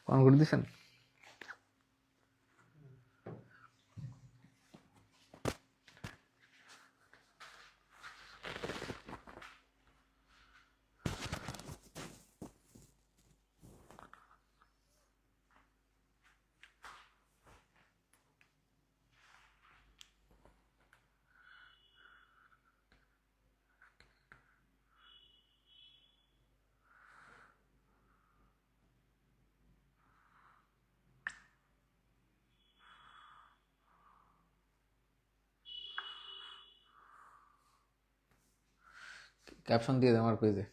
On করে দিয়েছেন? Caption দিয়ে দেন আমার পেজে।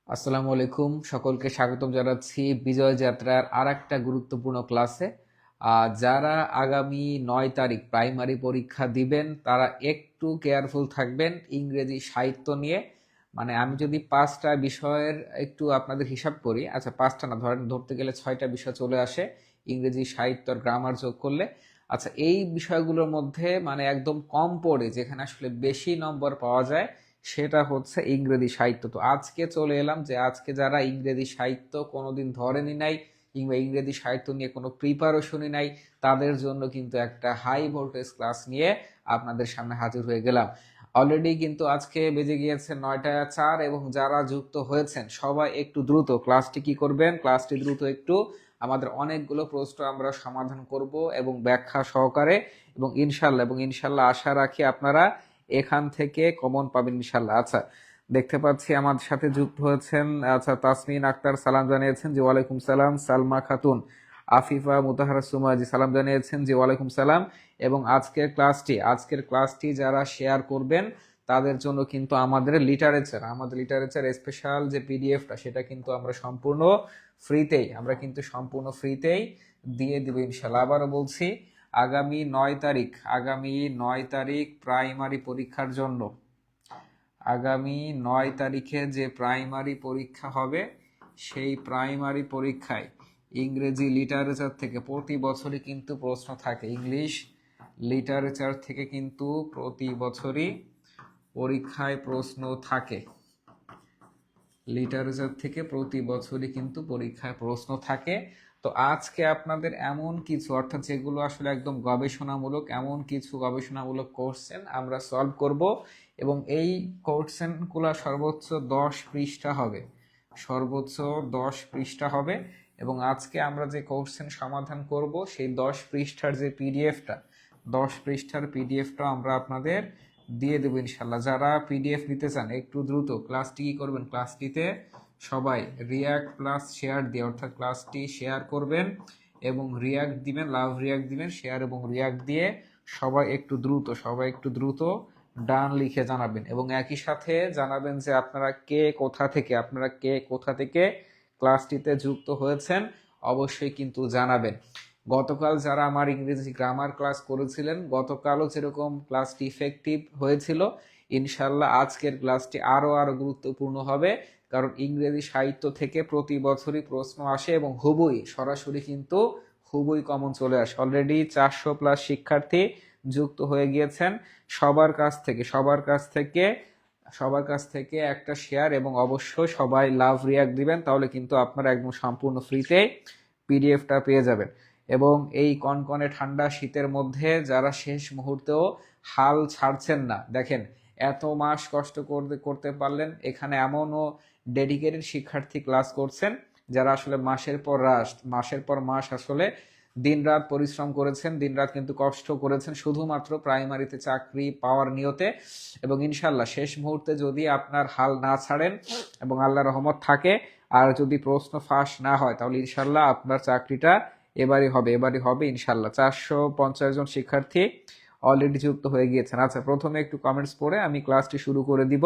আসসালামু আলাইকুম, সকলকে স্বাগতম জানাচ্ছি বিজয় যাত্রার আর একটা গুরুত্বপূর্ণ ক্লাসে। যারা আগামী 9 তারিখ প্রাইমারি পরীক্ষা দিবেন তারা একটু কেয়ারফুল থাকবেন ইংরেজি সাহিত্য নিয়ে। মানে আমি যদি 5টা বিষয়ের একটু আপনাদের হিসাব করি, আচ্ছা 5টা না, ধরতে গেলে 6টা বিষয় চলে আসে ইংরেজি সাহিত্য আর গ্রামার যোগ করলে। আচ্ছা, এই বিষয়গুলোর মধ্যে মানে একদম কম পড়ে যেখানে আসলে বেশি নম্বর পাওয়া যায় সেটা হচ্ছে ইংরেজি সাহিত্য। তো আজকে চলে এলাম যে আজকে যারা ইংরেজি সাহিত্য কোনোদিন ধরেনি নাই কিংবা ইংরেজি সাহিত্য নিয়ে কোনো প্রিপারেশনই নাই তাদের জন্য কিন্তু একটা হাই ভোল্টেজ ক্লাস নিয়ে আপনাদের সামনে হাজির হয়ে গেলাম। অলরেডি কিন্তু আজকে বেজে গিয়েছে 9টা 4 এবং যারা যুক্ত হয়েছেন সবাই একটু দ্রুত ক্লাসটি কি করবেন, ক্লাসটি দ্রুত একটু, আমাদের অনেকগুলো প্রশ্ন আমরা সমাধান করব এবং ব্যাখ্যা সহকারে, এবং ইনশাল্লাহ আশা রাখি আপনারা এখান থেকে কমন পাবেন ইনশাল্লাহ। আচ্ছা, দেখতে পাচ্ছি আমাদের সাথে যুক্ত হয়েছেন, আচ্ছা তাসমিন আক্তার সালাম জানিয়েছেন যে ওয়ালাইকুম সালাম, সালমা খাতুন, আফিফা মুতাহারা সুমাজি সালাম জানিয়েছেন যে ওয়ালাইকুম সালাম। এবং আজকের ক্লাসটি যারা শেয়ার করবেন তাদের জন্য কিন্তু আমাদের লিটারেচার স্পেশাল যে পিডিএফটা সেটা কিন্তু আমরা সম্পূর্ণ ফ্রিতেই দিয়ে দিব ইনশাল্লাহ। আবারও বলছি, আগামী 9 তারিখ প্রাইমারি পরীক্ষার জন্য, আগামী 9 তারিখে যে প্রাইমারি পরীক্ষা হবে সেই প্রাইমারি পরীক্ষায় ইংরেজি লিটারেচার থেকে প্রতি বছরই কিন্তু প্রশ্ন থাকে। ইংলিশ লিটারেচার থেকে কিন্তু প্রতি বছরই পরীক্ষায় প্রশ্ন থাকে। লিটারেচার থেকে প্রতি বছরই কিন্তু পরীক্ষায় প্রশ্ন থাকে। তো আজকে আপনাদের এমন কিছু, অর্থাৎ যেগুলো আসলে একদম গবেষণামূলক, এমন কিছু গবেষণামূলক কোশ্চেন আমরা সলভ করব এবং এই কোশ্চেনগুলো সর্বোচ্চ 10 পৃষ্ঠা হবে এবং আজকে আমরা যে কোশ্চেন সমাধান করব সেই 10 পৃষ্ঠার যে পিডিএফটা, 10 পৃষ্ঠার পিডিএফটা আমরা আপনাদের দিয়ে দেবো ইনশাল্লাহ। যারা পিডিএফ নিতে চান একটু দ্রুত ক্লাসটি কি করবেন, ক্লাসটিতে সবাই রিয়াক্ট প্লাস শেয়ার দিয়ে, অর্থাৎ ক্লাসটি শেয়ার করবেন এবং রিয়াক্ট দিবেন, লাভ রিয়াক্ট দিবেন, শেয়ার এবং রিয়াক্ট দিয়ে সবাই একটু দ্রুত ডান লিখে জানাবেন এবং একই সাথে জানাবেন যে আপনারা কে কোথা থেকে ক্লাসটিতে যুক্ত হয়েছেন, অবশ্যই কিন্তু জানাবেন। গতকাল যারা আমার ইংরেজি গ্রামার ক্লাস করেছিলেন, গতকালও যেরকম ক্লাসটি ইফেক্টিভ হয়েছিল, ইনশাল্লাহ আজকের ক্লাসটি আরো গুরুত্বপূর্ণ হবে, কারণ ইংরেজি সাহিত্য থেকে প্রতি বছরই প্রশ্ন আসে এবং হুবই কমন চলে আসে। অলরেডি 400+ শিক্ষার্থী যুক্ত হয়ে গিয়েছেন। সবার কাছ থেকে একটা শেয়ার এবং অবশ্যই সবাই লাভ রিয়াক্ট দিবেন, তাহলে কিন্তু আপনারা একদম সম্পূর্ণ ফ্রিতে পিডিএফটা পেয়ে যাবেন। এবং এই কনকনে ঠান্ডা শীতের মধ্যে যারা শেষ মুহূর্তেও হাল ছাড়ছেন না, দেখেন এত মাস কষ্ট করতে পারলেন, এখানে এমনও ডেডিকেটেড শিক্ষার্থী ক্লাস করছেন যারা আসলে মাসের পর মাস আসলে দিনরাত পরিশ্রম করেছেন, দিনরাত কিন্তু কষ্ট করেছেন শুধুমাত্র প্রাইমারিতে চাকরি পাওয়ার নিয়তে। এবং ইনশাল্লাহ শেষ মুহূর্তে যদি আপনার হাল না ছাড়েন এবং আল্লাহ রহমত থাকে আর যদি প্রশ্ন ফাঁস না হয়, তাহলে ইনশাল্লাহ আপনার চাকরিটা এবারই হবে ইনশাল্লাহ। 450 জন শিক্ষার্থী অলরেডি যুক্ত হয়ে গিয়েছেন। আচ্ছা, প্রথমে একটু কমেন্টস পড়ে আমি ক্লাসটি শুরু করে দিব।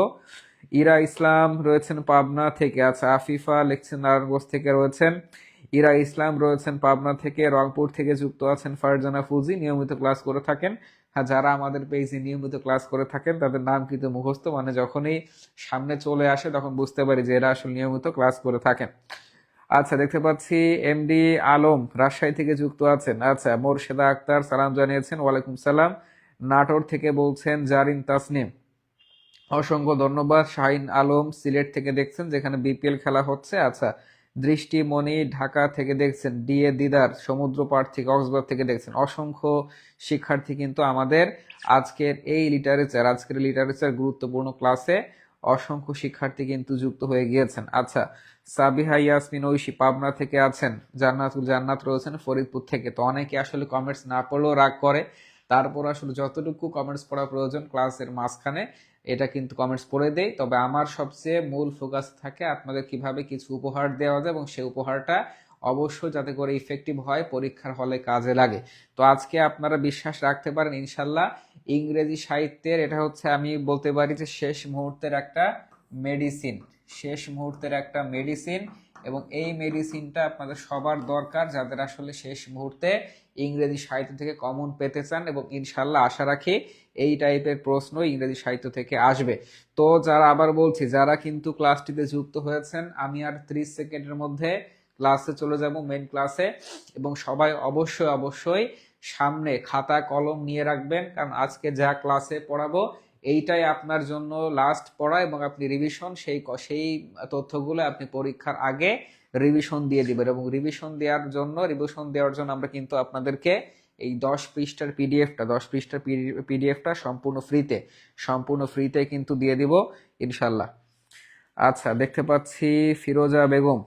ইরা ইসলাম রয়েছেন পাবনা থেকে। আচ্ছা, আফিফা লিখছেন নারায়ণগঞ্জ থেকে রয়েছেন। ইরা ইসলাম রয়েছেন পাবনা থেকে। রংপুর থেকে যুক্ত আছেন ফারজানা ফুজি, নিয়মিত ক্লাস করে থাকেন। হ্যাঁ, যারা আমাদের পেজে নিয়মিত ক্লাস করে থাকেন তাদের নাম কিন্তু মুখস্থ, মানে যখনই সামনে চলে আসে তখন বুঝতে পারি যে এরা আসলে নিয়মিত ক্লাস করে থাকেন। আচ্ছা, দেখতে পাচ্ছি এমডি আলম রাজশাহী থেকে যুক্ত আছেন। আচ্ছা, মোরশেদা আক্তার সালাম জানিয়েছেন, ওয়ালাইকুম সালাম। নাটোর থেকে বলছেন জারিন তাসনিম, অসংখ্য ধন্যবাদ। শাহিন আলম সিলেট থেকে দেখছেন, যেখানে বিপিএল খেলা হচ্ছে। আচ্ছা, দৃষ্টিমণি ঢাকা থেকে দেখছেন। ডিএ দিদার সমুদ্র পাড় থেকে কক্সবাজার থেকে দেখছেন। অসংখ্য শিক্ষার্থী কিন্তু আমাদের আজকের লিটারেচার গুরুত্বপূর্ণ ক্লাসে অসংখ্য শিক্ষার্থী কিন্তু যুক্ত হয়ে গিয়েছেন। আচ্ছা, সাবিহা ইয়াসমিন ঐশী পাবনা থেকে আছেন। জান্নাতুল জান্নাত রয়েছেন ফরিদপুর থেকে। তো অনেকে আসলে কমেন্টস না পড়লেও রাগ করে, তারপর আসলে যতটুকু কমেন্টস পড়া প্রয়োজন ক্লাসের মাঝখানে এটা কিন্তু কমেন্টস পড়ে দেই। তবে আমার সবচেয়ে মূল ফোকাস থাকে আপনাদের কিভাবে কিছু উপহার দেওয়া যায় এবং সেই উপহারটা অবশ্যই যাতে করে ইফেক্টিভ হয়, পরীক্ষার হলে কাজে লাগে। তো আজকে আপনারা বিশ্বাস রাখতে পারেন ইনশাল্লাহ, ইংরেজি সাহিত্যের এটা হচ্ছে আমি বলতে পারি যে শেষ মুহূর্তের একটা মেডিসিন। এবং এই মেডিসিনটা আপনাদের সবার দরকার যাদের আসলে শেষ মুহূর্তে ইংরেজি সাহিত্য থেকে কমন পেতে চান, এবং ইনশাল্লাহ আশা রাখি এই টাইপের প্রশ্ন ইংরেজি সাহিত্য থেকে আসবে। তো আবার বলছি, যারা কিন্তু ক্লাসটিতে যুক্ত হয়েছেন, আমি আর 30 সেকেন্ডের মধ্যে ক্লাসে চলে যাব, মেইন ক্লাসে। এবং সবাই অবশ্যই অবশ্যই সামনে খাতা কলম নিয়ে রাখবেন, কারণ আজকে যা ক্লাসে পড়াবো এইটাই আপনার জন্য লাস্ট পড়া, এবং আপনি রিভিশন সেই তথ্যগুলো আপনি পরীক্ষার আগে রিভিশন দিয়ে দিবেন। এবং রিভিশন দেওয়ার জন্য আমরা কিন্তু আপনাদেরকে এই 10 পৃষ্ঠার পিডিএফটা সম্পূর্ণ ফ্রিতে কিন্তু দিয়ে দিব ইনশাল্লাহ। আচ্ছা, দেখতে পাচ্ছি ফিরোজা বেগম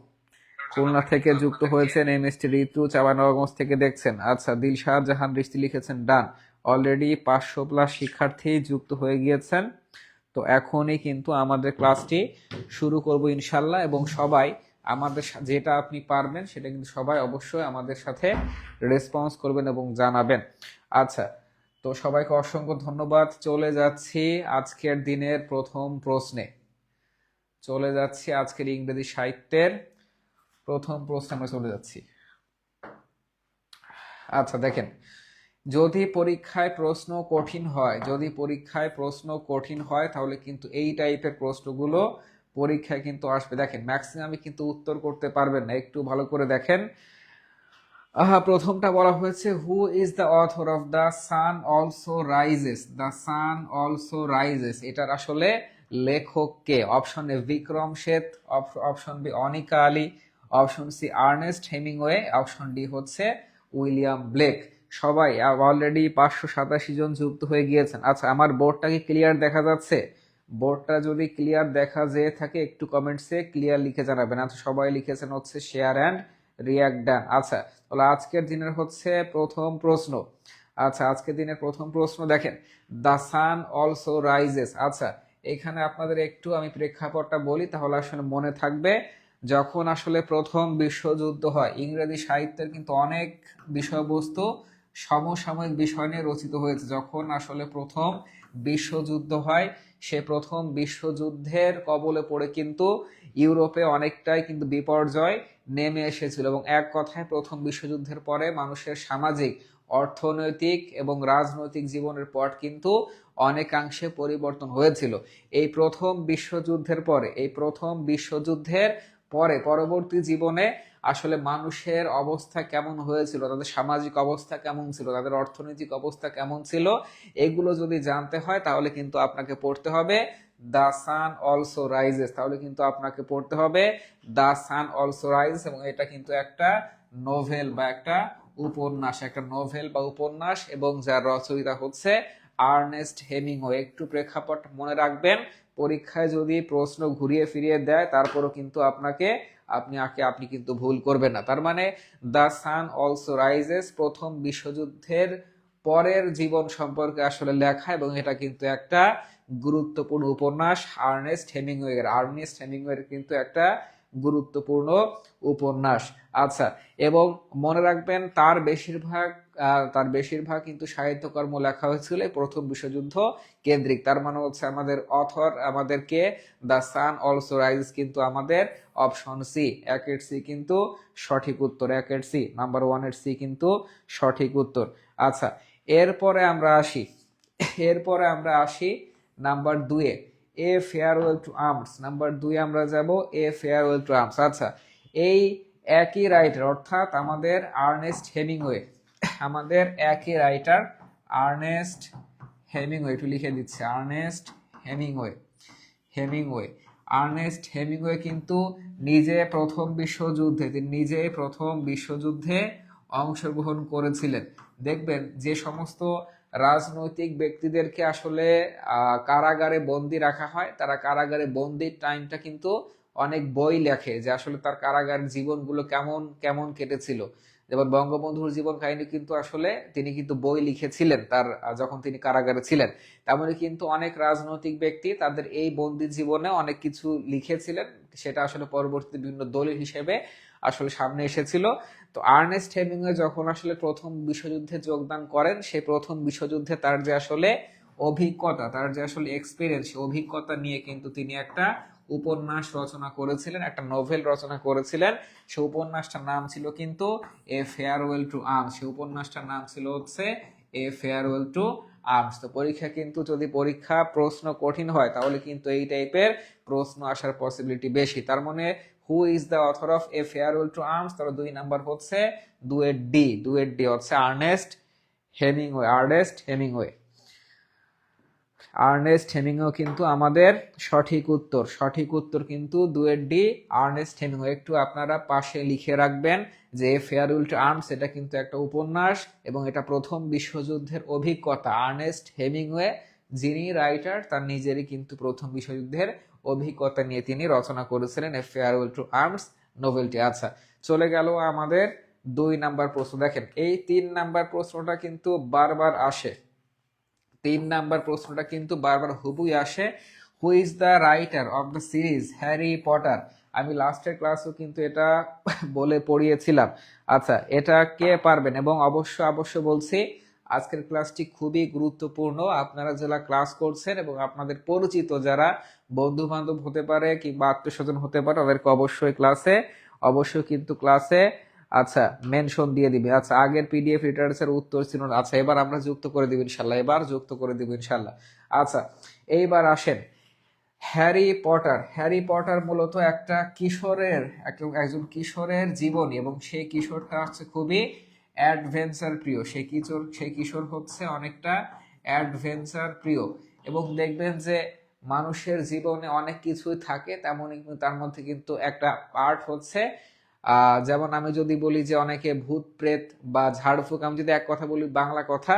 খুলনা থেকে যুক্ত হয়েছেন। এমএসটি ঋতু চাঁপাইনবাবগঞ্জ থেকে দেখছেন। আচ্ছা, দিলশাদ জাহান বৃষ্টি লিখেছেন ডান। অলরেডি 500+ শিক্ষার্থী যুক্ত হয়ে গিয়েছেন। তো এখনই কিন্তু আমাদের ক্লাসটি শুরু করব ইনশাল্লাহ, এবং সবাই যেটা আপনি পারবেন সেটা কিন্তু সবাই অবশ্যই আমাদের সাথে রেসপন্স করবেন এবং জানাবেন। আচ্ছা, তো সবাইকে অসংখ্য ধন্যবাদ। চলে যাচ্ছি আজকের ইংরেজি সাহিত্যের প্রথম প্রশ্নে আমরা চলে যাচ্ছি। আচ্ছা, দেখেন, যদি পরীক্ষায় প্রশ্ন কঠিন হয় তাহলে কিন্তু এই টাইপের প্রশ্নগুলো পরীক্ষায় কিন্তু আসবে। দেখেন, ম্যাক্সিমামই কিন্তু উত্তর করতে পারবেন না, একটু ভালো করে দেখেন। প্রথমটা বলা হয়েছে, who is the author of the sun also rises. এটার আসলে লেখক কে? Option A Vikram Seth, option B Anika Ali, option C Ernest Hemingway, option D হচ্ছে উইলিয়াম ব্লেক। সবাই অলরেডি 587 জন যুক্ত হয়ে গিয়েছেন। আচ্ছা, আমার বোর্ডটা কি ক্লিয়ার দেখা যাচ্ছে? বোর্ডটা যদি ক্লিয়ার দেখা যেয়ে থাকে একটু কমেন্টসে ক্লিয়ার লিখে জানাবেন। আচ্ছা, সবাই লিখেছেন হচ্ছে শেয়ার অ্যান্ড রিয়াক্ট ডান। আচ্ছা, তাহলে আজকের দিনের হচ্ছে প্রথম প্রশ্ন। আচ্ছা, আজকের দিনের প্রথম প্রশ্ন দেখেন, দ্য সান অলসো রাইজেস। আচ্ছা, এখানে আপনাদের একটু আমি প্রেক্ষাপটটা বলি, তাহলে আসলে মনে থাকবে। যখন আসলে প্রথম বিশ্বযুদ্ধ হয়, ইংরেজি সাহিত্যের কিন্তু অনেক বিষয়বস্তু সমসাময়িক বিষয় নিয়ে রচিত হয়েছে। যখন আসলে প্রথম বিশ্বযুদ্ধ হয়, সে প্রথম বিশ্বযুদ্ধের কবলে পড়ে কিন্তু ইউরোপে অনেকটাই কিন্তু বিপর্যয় নেমে এসেছিল, এবং এক কথায় প্রথম বিশ্বযুদ্ধের পরে মানুষের সামাজিক, অর্থনৈতিক এবং রাজনৈতিক জীবনের পট কিন্তু অনেকাংশে পরিবর্তন হয়েছিল এই প্রথম বিশ্বযুদ্ধের পরে। পরবর্তী জীবনে আসলে মানুষের অবস্থা কেমন হয়েছিল, তাদের সামাজিক অবস্থা কেমন ছিল, তাদের অর্থনৈতিক অবস্থা কেমন ছিল, এগুলো যদি জানতে হয় তাহলে কিন্তু আপনাকে পড়তে হবে দ্য সান অলসো রাইজেস। এবং এটা কিন্তু একটা নোভেল বা উপন্যাস, এবং যার রচয়িতা হচ্ছে আর্নেস্ট হেমিংওয়ে। একটু প্রেক্ষাপট মনে রাখবেন, পরীক্ষায় যদি প্রশ্ন ঘুরিয়ে ফিরিয়ে দেয় তারপরও কিন্তু আপনি কিন্তু ভুল করবেন না। তার মানে দ্য সান অলসো রাইজেস প্রথম বিশ্বযুদ্ধের পরের জীবন সম্পর্কে আসলে লেখা, এবং এটা কিন্তু একটা গুরুত্বপূর্ণ উপন্যাস আর্নেস্ট হেমিংওয়ের কিন্তু একটা গুরুত্বপূর্ণ উপন্যাস। আচ্ছা, এবং মনে রাখবেন তার বেশিরভাগ কিন্তু সাহিত্যকর্ম লেখা হয়েছিল এই প্রথম বিশ্বযুদ্ধ কেন্দ্রিক। তার মানে হচ্ছে আমাদের অথর আমাদেরকে দ্য সান অলসো রাইজেস কিন্তু আমাদের অপশন সি, একের সি কিন্তু সঠিক উত্তর, একের সি, নাম্বার 1 এর সি কিন্তু সঠিক উত্তর। আচ্ছা, এরপরে আমরা আসি number 2 A, a farewell to arms. Number 2 এ আমরা যাব এ ফেয়ারওয়েল টু আর্মস। আচ্ছা, এই একই রাইটার অর্থাৎ আমাদের আর্নেস্ট হেমিংওয়ে, আমাদের একই রাইটার আর্নেস্ট হেমিংওয়ে, একটু লিখে দিচ্ছে, Ernest Hemingway, Hemingway Ernest Hemingway কিন্তু তিনি নিজে প্রথম বিশ্বযুদ্ধে অংশগ্রহণ করেছিলেন। দেখবেন যে সমস্ত রাজনৈতিক ব্যক্তিদেরকে আসলে কারাগারে বন্দি রাখা হয়, তারা কারাগারে বন্দির টাইমটা কিন্তু অনেক বই লেখে যে আসলে তার কারাগার জীবনগুলো কেমন কেমন কেটেছিল। যেমন বঙ্গবন্ধুর জীবন কাহিনী কিন্তু আসলে তিনি কিন্তু বই লিখেছিলেন তার যখন তিনি কারাগারে ছিলেন। তেমনি কিন্তু অনেক রাজনৈতিক ব্যক্তি তাদের এই বন্দি জীবনে অনেক কিছু লিখেছিলেন, সেটা আসলে পরবর্তী বিভিন্ন দলিল হিসেবে আসলে সামনে এসেছিল। তো আর্নেস্ট হেমিংওয়ে যখন আসলে প্রথম বিশ্বযুদ্ধে যোগদান করেন, সেই প্রথম বিশ্বযুদ্ধে তার যে আসলে অভিজ্ঞতা, তার যে আসলে এক্সপিরিয়েন্স, সেই অভিজ্ঞতা নিয়ে কিন্তু তিনি একটা উপন্যাস রচনা করেছিলেন, একটা নোভেল রচনা করেছিলেন। সেই উপন্যাসটার নাম ছিল কিন্তু এ ফেয়ারওয়েল টু আর্মস। সেই উপন্যাসটার নাম ছিল হচ্ছে এ ফেয়ারওয়েল টু আর্মস। তো পরীক্ষা কিন্তু যদি প্রশ্ন কঠিন হয় তাহলে কিন্তু এই টাইপের প্রশ্ন আসার পসিবিলিটি বেশি। তার মানে হু is the author of a farewell to arms, তাহলে 2 নাম্বার হচ্ছে দুয়ের ডি হচ্ছে Ernest Hemingway, Ernest Hemingway. Ernest Hemingway কিন্তু আমাদের সঠিক উত্তর কিন্তু 2 ডি, আর্নেস্ট হেমিংওয়ে। একটু আপনারা পাশে লিখে রাখবেন যে এ ফেয়ারওয়েল টু আর্মস এটা কিন্তু একটা উপন্যাস এবং এটা প্রথম বিশ্বযুদ্ধের অভিজ্ঞতা। আর্নেস্ট হেমিংওয়ে যিনি রাইটার, তার নিজেরই কিন্তু প্রথম বিশ্বযুদ্ধের অভিজ্ঞতা নিয়ে তিনি রচনা করেছিলেন এ ফেয়ারওয়েল টু আর্মস নোভেলটি। আচ্ছা, চলে গেল আমাদের 2 নাম্বার প্রশ্ন। দেখেন এই 3 নাম্বার প্রশ্নটা কিন্তু বারবার আসে, 3 নাম্বার প্রশ্নটা কিন্তু বারবার হুবই আসে। হু is the writer of the series Harry Potter? আমি লাস্টের ক্লাসও কিন্তু এটা বলে পড়িয়েছিলাম। আচ্ছা, এটা কে পারবেন? এবং অবশ্য বলছি আজকের ক্লাসটি খুবই গুরুত্বপূর্ণ। আপনারা যারা ক্লাস করছেন এবং আপনাদের পরিচিত যারা বন্ধু বান্ধব হতে পারে কিংবা আত্মীয় স্বজন হতে পারে, তাদেরকে অবশ্যই কিন্তু ক্লাসে আচ্ছা মেনশন দিয়ে দিবে। আচ্ছা, আগের পিডিএফ রিটার্নস এর উত্তর ছিল না। আচ্ছা, এবার আমরা যুক্ত করে দিব ইনশাল্লাহ, আচ্ছা, এইবার আসেন হ্যারি পটার মূলত একজন কিশোরের জীবনী এবং সেই কিশোরটা হচ্ছে খুবই অ্যাডভেঞ্চার প্রিয়। সেই কিশোর হচ্ছে অনেকটা অ্যাডভেঞ্চার প্রিয় এবং দেখবেন যে মানুষের জীবনে অনেক কিছুই থাকে, তেমনই কিন্তু তার মধ্যে কিন্তু একটা পার্ট হচ্ছে যেমন আমি যদি বলি যে অনেকে ভূত প্রেত বা ঝাড়ফুঁক, আমি যদি এক কথা বলি বাংলা কথা,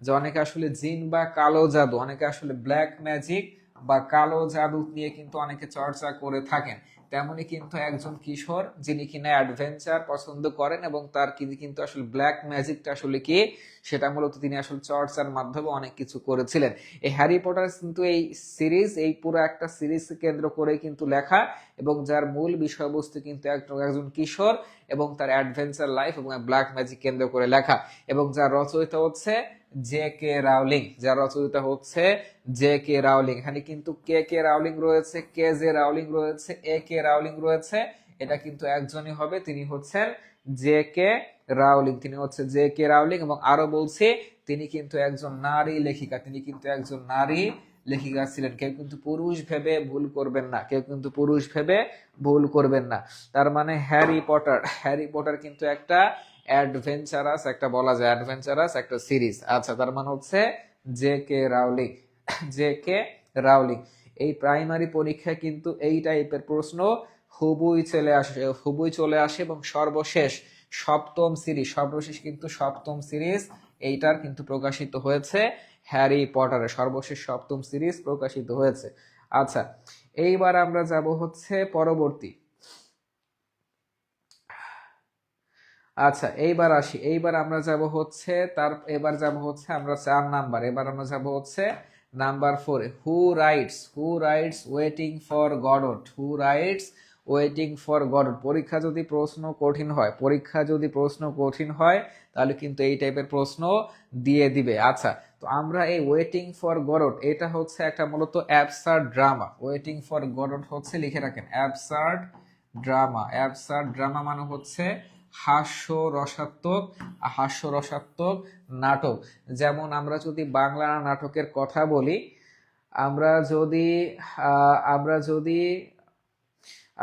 যে অনেকে আসলে জিন বা কালো জাদু, অনেকে আসলে ব্ল্যাক ম্যাজিক বা কালো জাদু নিয়ে কিন্তু অনেকে চর্চা করে থাকেন। তেমনি কিন্তু একজন কিশোর যিনি কিনা অ্যাডভেঞ্চার পছন্দ করেন এবং তার কিন্তু আসলে ব্ল্যাক ম্যাজিকটা আসলে কি সেটা মূলত তিনি আসলে চর্চার মাধ্যমে অনেক কিছু করেছিলেন। এই হ্যারি পটার কিন্তু এই পুরো একটা সিরিজ কেন্দ্র করে কিন্তু লেখা এবং যার মূল বিষয়বস্তু কিন্তু একজন কিশোর এবং তার অ্যাডভেঞ্চার লাইফ এবং ব্ল্যাক ম্যাজিক কেন্দ্র করে লেখা এবং যার রচয়িতা হচ্ছে জে কে রাউলিং। এখানে কিন্তু কে রাউলিং রয়েছে, কে জে রাউলিং রয়েছে, কে রাউলিং রয়েছে, এটা কিন্তু একজনই হবে, তিনি হচ্ছেন জে কে রাউলিং। এবং আরো বলছি তিনি কিন্তু একজন নারী লেখিকা ছিলেন। কেউ কিন্তু পুরুষ ভেবে ভুল করবেন না। তার মানে হ্যারি পটার কিন্তু একটা অ্যাডভেঞ্চারাস একটা সিরিজ। আচ্ছা, তার মানে হচ্ছে জে কে রাউলিং। এই প্রাইমারি পরীক্ষায় কিন্তু এই টাইপের প্রশ্ন হুবই চলে আসে এবং সর্বশেষ কিন্তু সপ্তম সিরিজ এইটার কিন্তু প্রকাশিত হয়েছে, হ্যারি পটারের সর্বশেষ সপ্তম সিরিজ প্রকাশিত হয়েছে। আচ্ছা, এইবার আমরা যাব হচ্ছে পরবর্তী। আচ্ছা, এইবার আমরা যাব হচ্ছে আমরা 4 নাম্বার, এবার আমরা যাব হচ্ছে number 4 A. Who writes waiting for Godot? Waiting for god. পরীক্ষা যদি প্রশ্ন কঠিন হয় তাহলে কিন্তু এই টাইপের প্রশ্ন দিয়ে দিবে। আচ্ছা, তো আমরা এই ওয়েটিং ফর গডট, এটা হচ্ছে একটা মূলত absurd drama. Waiting for Godot হচ্ছে, লিখে রাখেন, অ্যাবসার্ড ড্রামা। অ্যাবসার্ড ড্রামা মানে হচ্ছে হাস্যরসাত্মক নাটক। যেমন আমরা যদি বাংলা নাটকের কথা বলি, আমরা যদি আমরা যদি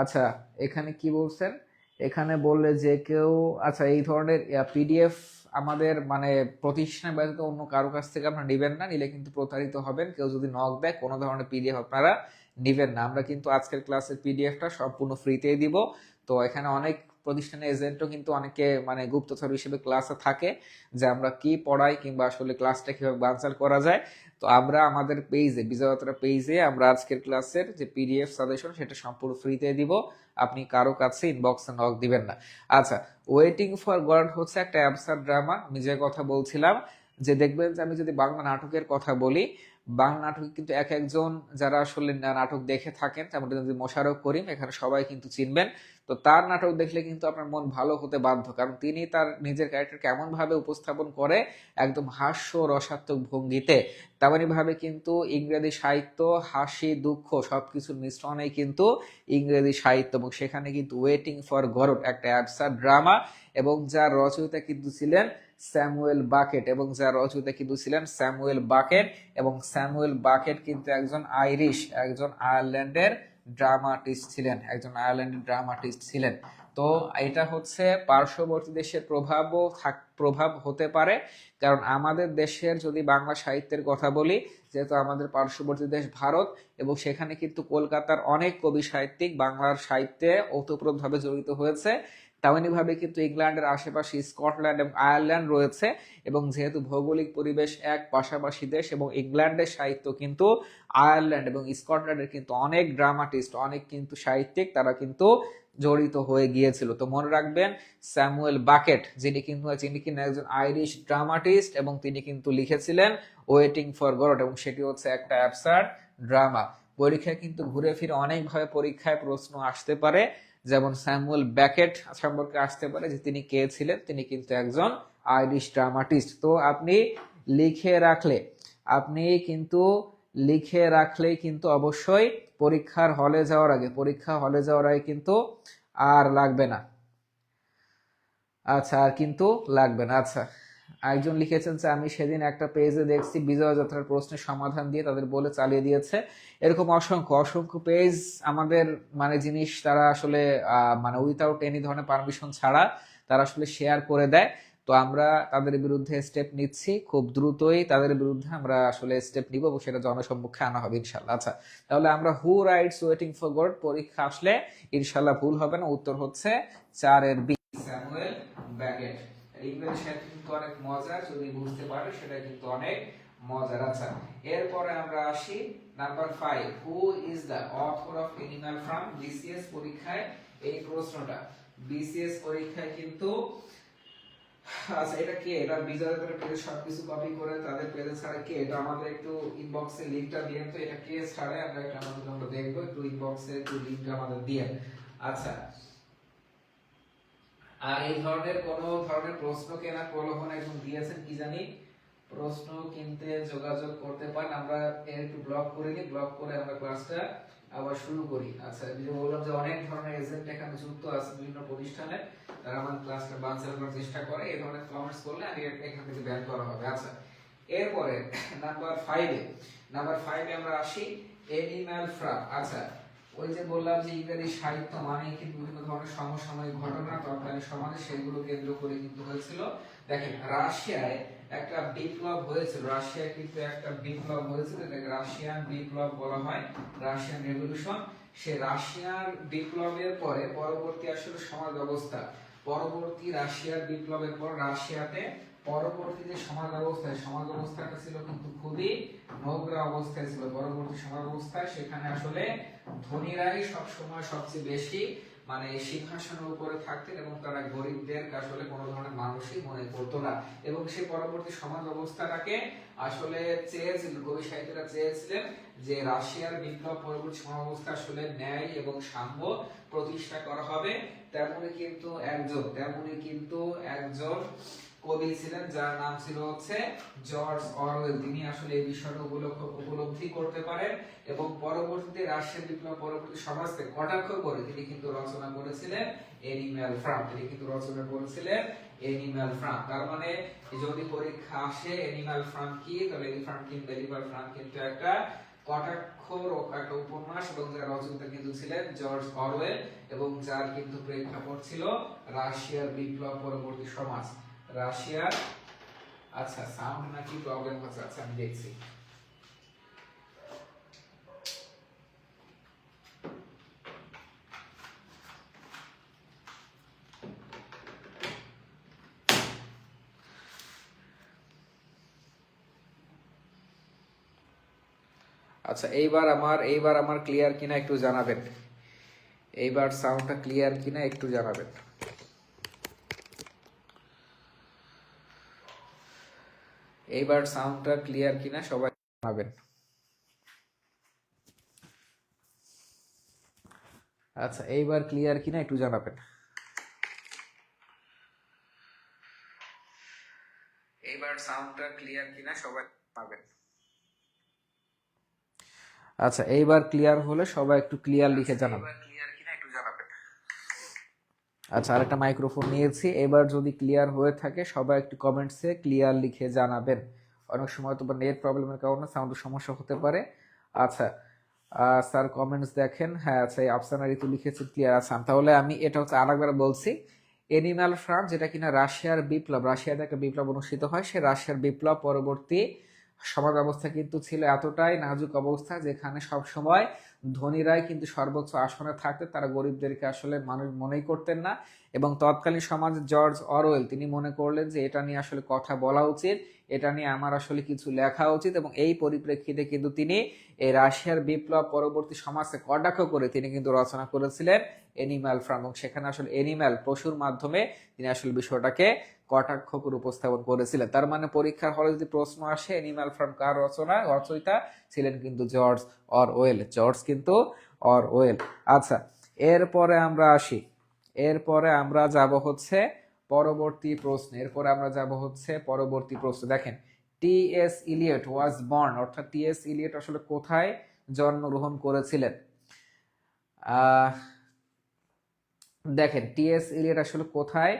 আচ্ছা, এখানে কি বলছেন, এখানে বললে যে কেউ, আচ্ছা, এই ধরনের পিডিএফ আমাদের মানে প্রতিষ্ঠান ব্যতীত অন্য কারো কাছ থেকে আপনারা নেবেন না, নিলে কিন্তু প্রতারিত হবেন। কেউ যদি নক দেয় কোনো ধরনের পিডিএফ আপনারা নেবেন না। আমরা কিন্তু আজকের ক্লাসের পিডিএফটা সম্পূর্ণ ফ্রিতেই দিব। তো এখানে অনেক প্রতিষ্ঠানের এজেন্টও কিন্তু অনেকে মানে গুপ্তচর হিসেবে ক্লাসে থাকে, যে আমরা কি পড়াই কিংবা আসলে ক্লাসটা কিভাবে বানচাল করা যায়। তো আমরা আমাদের পেজে, বিজয়যাত্রা পেজে, আমরা আজকের ক্লাসের যে পিডিএফ সাজেশন সেটা সম্পূর্ণ ফ্রিতে দিব। আপনি কারো কাছে ইনবক্সে নক দিবেন না। আচ্ছা, ওয়েটিং ফর গড হচ্ছে একটা অ্যাবসার্ড ড্রামা। আমি যে কথা বলছিলাম, যে দেখবেন যে আমি যদি বাংলা নাটকের কথা বলি, বাংলা নাটকে কিন্তু এক একজন যারা আসলে নাটক দেখে থাকেন, তেমন যদি মোশাররফ করিম, এখানে সবাই কিন্তু চিনবেন। তো তার নাটক দেখলে কিন্তু আপনার মন ভালো হতে বাধ্য, কারণ তিনি তার নিজের ক্যারেক্টারকে এমন ভাবে উপস্থাপন করে, একদম হাস্য রসাত্মক ভঙ্গিতে। তেমনি ভাবে কিন্তু ইংরেজি সাহিত্য, হাসি দুঃখ সবকিছুর মিশ্রণেই কিন্তু ইংরেজি সাহিত্য, এবং সেখানে কিন্তু ওয়েটিং ফর গডট একটা অ্যাবসার্ড ড্রামা, এবং যার রচয়িতা কিন্তু ছিলেন স্যামুয়েল বাকেট, এবং স্যামুয়েল বাকেট কিন্তু একজন আয়ারল্যান্ডের ড্রামাটিস্ট ছিলেন। তো এটা হচ্ছে পার্শ্ববর্তী দেশের প্রভাব হতে পারে, কারণ আমাদের দেশের যদি বাংলা সাহিত্যের কথা বলি, যেহেতু আমাদের পার্শ্ববর্তী দেশ ভারত, এবং সেখানে কিন্তু কলকাতার অনেক কবি সাহিত্যিক বাংলার সাহিত্যে ওতপ্রোতভাবে জড়িত হয়েছে। তেমনি ভাবে কিন্তু ইংল্যান্ডের আশেপাশে স্কটল্যান্ড এবং আয়ারল্যান্ড রয়েছে, এবং যেহেতু ভৌগোলিক পরিবেশ এক, পাশাপাশি দেশ, এবং ইংল্যান্ডের সাহিত্য কিন্তু আয়ারল্যান্ড এবং স্কটল্যান্ডের কিন্তু অনেক ড্রামাটিস্ট, অনেক কিন্তু সাহিত্যিক তারা কিন্তু জড়িত হয়ে গিয়েছিল। তো মনে রাখবেন, স্যামুয়েল বাকেট যিনি কিনা একজন আইরিশ ড্রামাটিস্ট, এবং তিনি কিন্তু লিখেছিলেন ওয়েটিং ফর গডট, এবং সেটি হচ্ছে একটা অ্যাবসার্ড ড্রামা। পরীক্ষায় কিন্তু ঘুরে ফিরে অনেকভাবে পরীক্ষায় প্রশ্ন আসতে পারে, যেমন স্যামুয়েল ব্যাকেট সম্পর্কে আসতে পারে যে তিনি কে ছিলেন, তিনি কিন্তু একজন আইরিশ ড্রামাটিস্ট। তো আপনি কিন্তু লিখে রাখলেই কিন্তু অবশ্যই পরীক্ষা হলে যাওয়ার আগে কিন্তু আর লাগবে না। আচ্ছা, আর কিন্তু লাগবে না। আচ্ছা, একজন লিখেছেন যে আমি সেদিন একটা পেজে দেখছি বিজয় যাত্রার প্রশ্নের সমাধান দিয়ে তাদের বলে চালিয়ে দিয়েছে। এরকম অসংখ্য পেজ আমাদের মানে জিনিস তারা আসলে মানে উইথাউট এনি ধরনের পারমিশন ছাড়া তারা আসলে শেয়ার করে দেয়। তো আমরা তাদের বিরুদ্ধে স্টেপ নিচ্ছি, খুব দ্রুতই তাদের বিরুদ্ধে আমরা আসলে স্টেপ নিব, এবং সেটা জনসম্মুখে আনা হবে ইনশাল্লাহ। আচ্ছা, তাহলে আমরা who writes waiting for god পরীক্ষা আসলে ইনশাল্লাহ ভুল হবে না, উত্তর হচ্ছে 4-এর বি, স্যামুয়েল ব্যাকেট। ইংরেজি সাহিত্য কিন্তু অনেক মজার, যদি বুঝতে পারো সেটা কিন্তু অনেক মজার। আচ্ছা, এরপরে আমরা আসি number 5, who is the author of animal farm. BCS পরীক্ষায় এই প্রশ্নটা, বিসিএস পরীক্ষায় কিন্তু, আচ্ছা, এটা কে, এটা বিজয়দের পেজে সবকিছু কপি করে তাদের পেজে ছাড়ে কে, এটা আমাদের একটু ইনবক্সে লিংকটা দিয়েন তো, এটা কে ছাড়ে আমরা দেখবো, একটু ইনবক্সে একটু লিংকটা আমাদের দিয়েন। আচ্ছা, আর এই ধরনের কোন ধরনের প্রশ্ন কেনা প্রলোভন একদম দিয়েছেন কি জানি, প্রশ্ন কিনতে যোগাযোগ করতে পারেন। আমরা এর একটু ব্লক করে নিই, ব্লক করে আমরা ক্লাসটা আবার শুরু করি। আচ্ছা, যে বললাম যে অনেক ধরনের এজেন্ট এখানে যুক্ত আছে বিভিন্ন প্রতিষ্ঠানে, তারা আমাদের ক্লাসটা বানচাল করার চেষ্টা করে। এই ধরনের কমেন্টস করলে আমি এখান থেকে ব্যান করা হবে। আচ্ছা, এরপরে নাম্বার 5 আমরা আসি এনিম্যাল ফার্ম। আচ্ছা, ওই যে বললাম যে ইংরেজি সাহিত্য মানে কিন্তু বিভিন্ন ধরনের সমসাময়িক ঘটনা তৎকালীন সমাজে সেগুলো কেন্দ্র করে কিন্তু হয়েছিল। দেখেন, রাশিয়ায় একটা বিপ্লব হয়েছিল, এটাকে রাশিয়ান বিপ্লব বলা হয়, রাশিয়ান রেভলিউশন। সে রাশিয়ার বিপ্লবের পরে পরবর্তী আসলে সমাজ ব্যবস্থা, পরবর্তী রাশিয়ার বিপ্লবের পর রাশিয়াতে পরবর্তী যে সমাজ ব্যবস্থাটা ছিল কিন্তু খুবই নোংরা অবস্থায় ছিল। পরবর্তী সমাজ ব্যবস্থায় সেখানে আসলে ধনীরাই সবসময় সবচেয়ে বেশি মানে সিংহাসনের উপরে থাকতেন, এবং তারা গরিবদের আসলে কোনো ধরনের মানুষই মনে করতো না। এবং সেই পরবর্তী সমাজ ব্যবস্থাটাকে আসলে কবি সাহিত্যরা চেয়েছিলেন যে রাশিয়ার বিপ্লব পরবর্তী সমাজ ব্যবস্থা আসলে ন্যায় এবং সাম্য প্রতিষ্ঠা করা হবে, তেমনই কিন্তু একজন কবি ছিলেন যার নাম ছিল হচ্ছে জর্জ অরওয়েল। তিনি আসলে এই বিষয়টা উপলব্ধি করতে পারেন এবং পরবর্তীতে রাশিয়ান বিপ্লব পরবর্তী সমাজকে কটাক্ষ করে তিনি কিন্তু রচনা করেছিলেন এনিম্যাল ফার্ম। তার মানে যদি পরীক্ষা আসে এনিম্যাল ফার্ম কি, তাহলে এনিম্যাল ফার্ম কিন্তু একটা কটাক্ষর একটা উপন্যাস এবং যার রচয়িতা কিন্তু ছিলেন জর্জ অরওয়েল এবং যার কিন্তু প্রেক্ষাপট ছিল রাশিয়ার বিপ্লব পরবর্তী সমাজ। রাশিয়ার আচ্ছা সাউন্ড নাকি প্রবলেম হচ্ছে, আচ্ছা আমি দেখছি। আচ্ছা এইবার আমার ক্লিয়ার কিনা একটু জানাবেন, এইবার সাউন্ডটা ক্লিয়ার কিনা একটু জানাবেন। এইবার সাউন্ডটা ক্লিয়ার কিনা সবাই জানাবেন। আচ্ছা এইবার ক্লিয়ার কিনা একটু জানাবেন। এইবার সাউন্ডটা ক্লিয়ার কিনা সবাই পাবেন। আচ্ছা এইবার ক্লিয়ার হলে সবাই একটু ক্লিয়ার লিখে জানাবেন। আচ্ছা আরেকটা মাইক্রোফোন নিয়েছি, এবার যদি ক্লিয়ার হয়ে থাকে সবাই একটু কমেন্টসে ক্লিয়ার লিখে জানাবেন। অনেক সময় তো নেট প্রবলেমের কারণে সাউন্ডের সমস্যা হতে পারে। আচ্ছা স্যার কমেন্টস দেখেন, হ্যাঁ আচ্ছা এই আফসানা ঋতু লিখেছে ক্লিয়ার। আচ্ছা তাহলে আমি এটা হচ্ছে আরেকবার বলছি, এনিম্যাল ফার্ম যেটা কিনা রাশিয়াতে একটা বিপ্লব অনুষ্ঠিত হয়, সে রাশিয়ার বিপ্লব পরবর্তী সমাজ ব্যবস্থা কিন্তু ছিল এতটাই নাজুক অবস্থা যেখানে সব সময় ধনীরাই কিন্তু সর্বোচ্চ আসনে থাকতে, তারা গরিবদেরকে আসলে মানুষ মনেই করতেন না। এবং তৎকালীন সমাজে জর্জ অরওয়েল তিনি মনে করলেন যে এটা নিয়ে আসলে কথা বলা উচিত, এটা নিয়ে আমার আসলে কিছু লেখা উচিত এবং এই পরিপ্রেক্ষিতে কিন্তু তিনি এই রাশিয়ার বিপ্লব পরবর্তী সমাজকে কটাক্ষ করে তিনি কিন্তু রচনা করেছিলেন এনিম্যাল ফার্ম এবং সেখানে আসলে এনিম্যাল পশুর মাধ্যমে তিনি আসলে বিষয়টাকে কটাক্ষ করে উপস্থাপন করেছিলেন। তার মানে পরীক্ষার হলে যদি প্রশ্ন আসে এনিম্যাল ফার্ম কার রচয়িতা ছিলেন কিন্তু জর্জ অরওয়েল। আচ্ছা এরপরে আমরা যাব হচ্ছে পরবর্তী প্রশ্ন। দেখেন টি.এস. ইলিয়ট ওয়াজ বর্ন, অর্থাৎ টি.এস. ইলিয়ট আসলে কোথায় জন্মগ্রহণ করেছিলেন? দেখেন টি.এস. ইলিয়ট আসলে কোথায়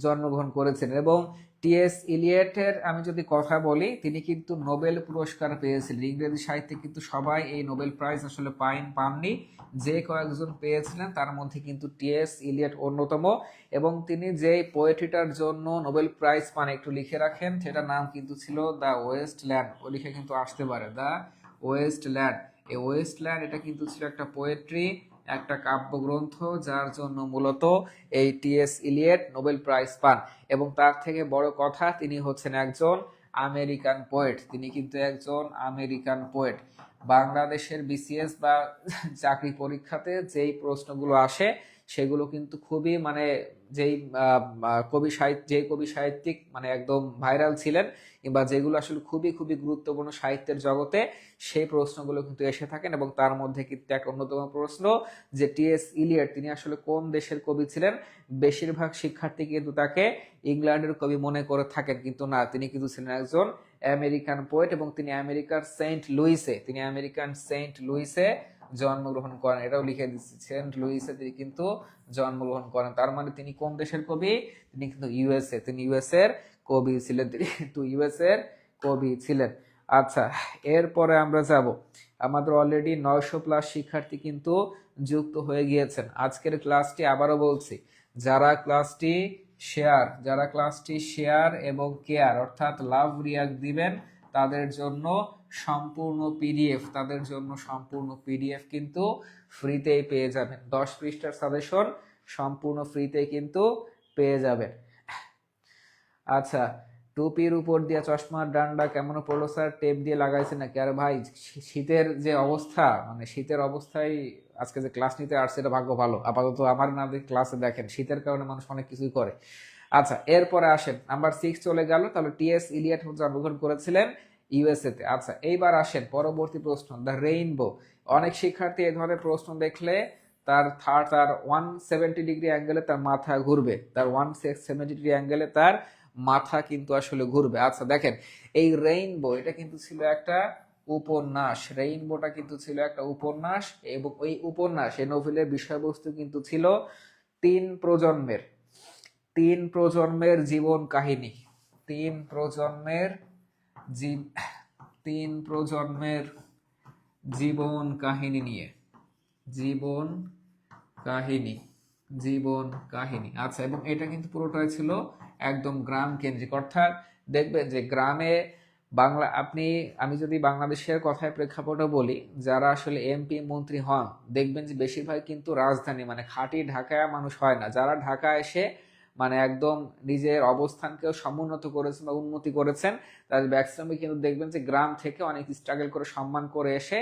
জন্মগ্রহণ করেছিলেন এবং টি.এস. ইলিয়টের আমি যদি কথা বলি, তিনি কিন্তু নোবেল পুরস্কার পেয়েছিলেন। ইংরেজি সাহিত্যে কিন্তু সবাই এই নোবেল প্রাইজ আসলে পাননি, যে কয়েকজন পেয়েছিলেন তার মধ্যে কিন্তু টি.এস. ইলিয়ট অন্যতম। এবং তিনি যে পোয়েট্রিটার জন্য নোবেল প্রাইজ পান একটু লিখে রাখেন, সেটার নাম কিন্তু ছিল দ্য ওয়েস্টল্যান্ড। ও লিখে কিন্তু আসতে পারে দ্য ওয়েস্টল্যান্ড। এই ওয়েস্টল্যান্ড এটা কিন্তু ছিল একটা পোয়েট্রি, একটা কাব্যগ্রন্থ, যার জন্য মূলত এই টি.এস. ইলিয়ট নোবেল প্রাইজ পান। এবং তার থেকে বড় কথা, তিনি হচ্ছেন একজন আমেরিকান পোয়েট। বাংলাদেশের বিসিএস বা চাকরি পরীক্ষাতে যেই প্রশ্নগুলো আসে সেগুলো কিন্তু খুবই মানে যেই কবি সাহিত্যিক মানে একদম ভাইরাল ছিলেন কিংবা যেগুলো আসলে খুবই খুবই গুরুত্বপূর্ণ সাহিত্যের জগতে, সেই প্রশ্নগুলো কিন্তু এসে থাকেন। এবং তার মধ্যে কিন্তু এক অন্যতম প্রশ্ন যে টি.এস. ইলিয়ট তিনি আসলে কোন দেশের কবি ছিলেন। বেশিরভাগ শিক্ষার্থী কিন্তু তাকে ইংল্যান্ডের কবি মনে করে থাকেন, কিন্তু না, তিনি কিন্তু ছিলেন একজন আমেরিকান পোয়েট এবং তিনি আমেরিকান সেন্ট লুইসে জন্মগ্রহণ করেন। এটাও লিখে দিচ্ছি, সেন্ট লুইসে তিনি কিন্তু জন্মগ্রহণ করেন। তার মানে তিনি কোন দেশের কবি? তিনি কিন্তু ইউএস এর কবি ছিলেন। আচ্ছা এরপরে আমরা যাব, আমাদের অলরেডি 900+ শিক্ষার্থী কিন্তু যুক্ত হয়ে গিয়েছেন আজকের ক্লাসটি। আবারও বলছি, যারা ক্লাসটি শেয়ার এবং কেয়ার অর্থাৎ লাভ রিয়াক্ট দিবেন তাদের জন্য সম্পূর্ণ পিডিএফ কিন্তু ফ্রিতেই পেয়ে যাবেন। 10 পৃষ্ঠার সাজেশন সম্পূর্ণ ফ্রিতেই কিন্তু পেয়ে যাবেন। আচ্ছা টুপির উপর দিয়ে চশমার ডান্ডা কেমন পড়লো স্যার? টেপ দিয়ে লাগাইছে নাকি? আর ভাই শীতের যে অবস্থা, মানে শীতের অবস্থায় আজকে যে ক্লাস নিতে আসছে এটা ভাগ্য ভালো। আপাতত আমার না ক্লাসে দেখেন শীতের কারণে মানুষ অনেক কিছুই করে। আচ্ছা এরপরে আসেন, নাম্বার 6 চলে গেল। তাহলে টি.এস. ইলিয়ট জন্মগ্রহণ করেছিলেন ইউএসএ তে। আচ্ছা এইবার আসেন পরবর্তী প্রশ্ন, দ্য রেইনবো। অনেক শিক্ষার্থী এই ধরনের প্রশ্ন দেখলে তার 170 ডিগ্রি অ্যাঙ্গেলে তার মাথা ঘুরবে, তার 170 ডিগ্রি অ্যাঙ্গেলে তার মাথা কিন্তু আসলে ঘুরবে। আচ্ছা দেখেন, এই রেইনবো এটা কিন্তু ছিল একটা উপন্যাস, রেইনবোটা কিন্তু ছিল একটা উপন্যাস, এবং ওই উপন্যাস, এই নোভেলের বিষয়বস্তু কিন্তু ছিল তিন প্রজন্মের তিন প্রজন্মের জীবন কাহিনী, তিন প্রজন্মের জীব- তিন প্রজন্মের জীবন কাহিনী নিয়ে, জীবন কাহিনী, জীবন কাহিনী। আচ্ছা, এবং এটা কিন্তু পুরোটাই ছিল একদম গ্রাম কেন্দ্রিক, অর্থাৎ দেখবেন যে গ্রামে বাংলা, আমি যদি বাংলাদেশের কথায় প্রেক্ষাপটে বলি, যারা আসলে এমপি মন্ত্রী হন, দেখবেন যে বেশিরভাগ কিন্তু রাজধানী, মানে খাঁটি ঢাকায় মানুষ হয় না। যারা ঢাকা এসে মানে একদম নিজের অবস্থানকেও সমুন্নত করেছেন বা উন্নতি করেছেন, তাদের ম্যাক্সিমামই কিন্তু দেখবেন যে গ্রাম থেকে অনেক স্ট্রাগল করে সম্মান করে এসে,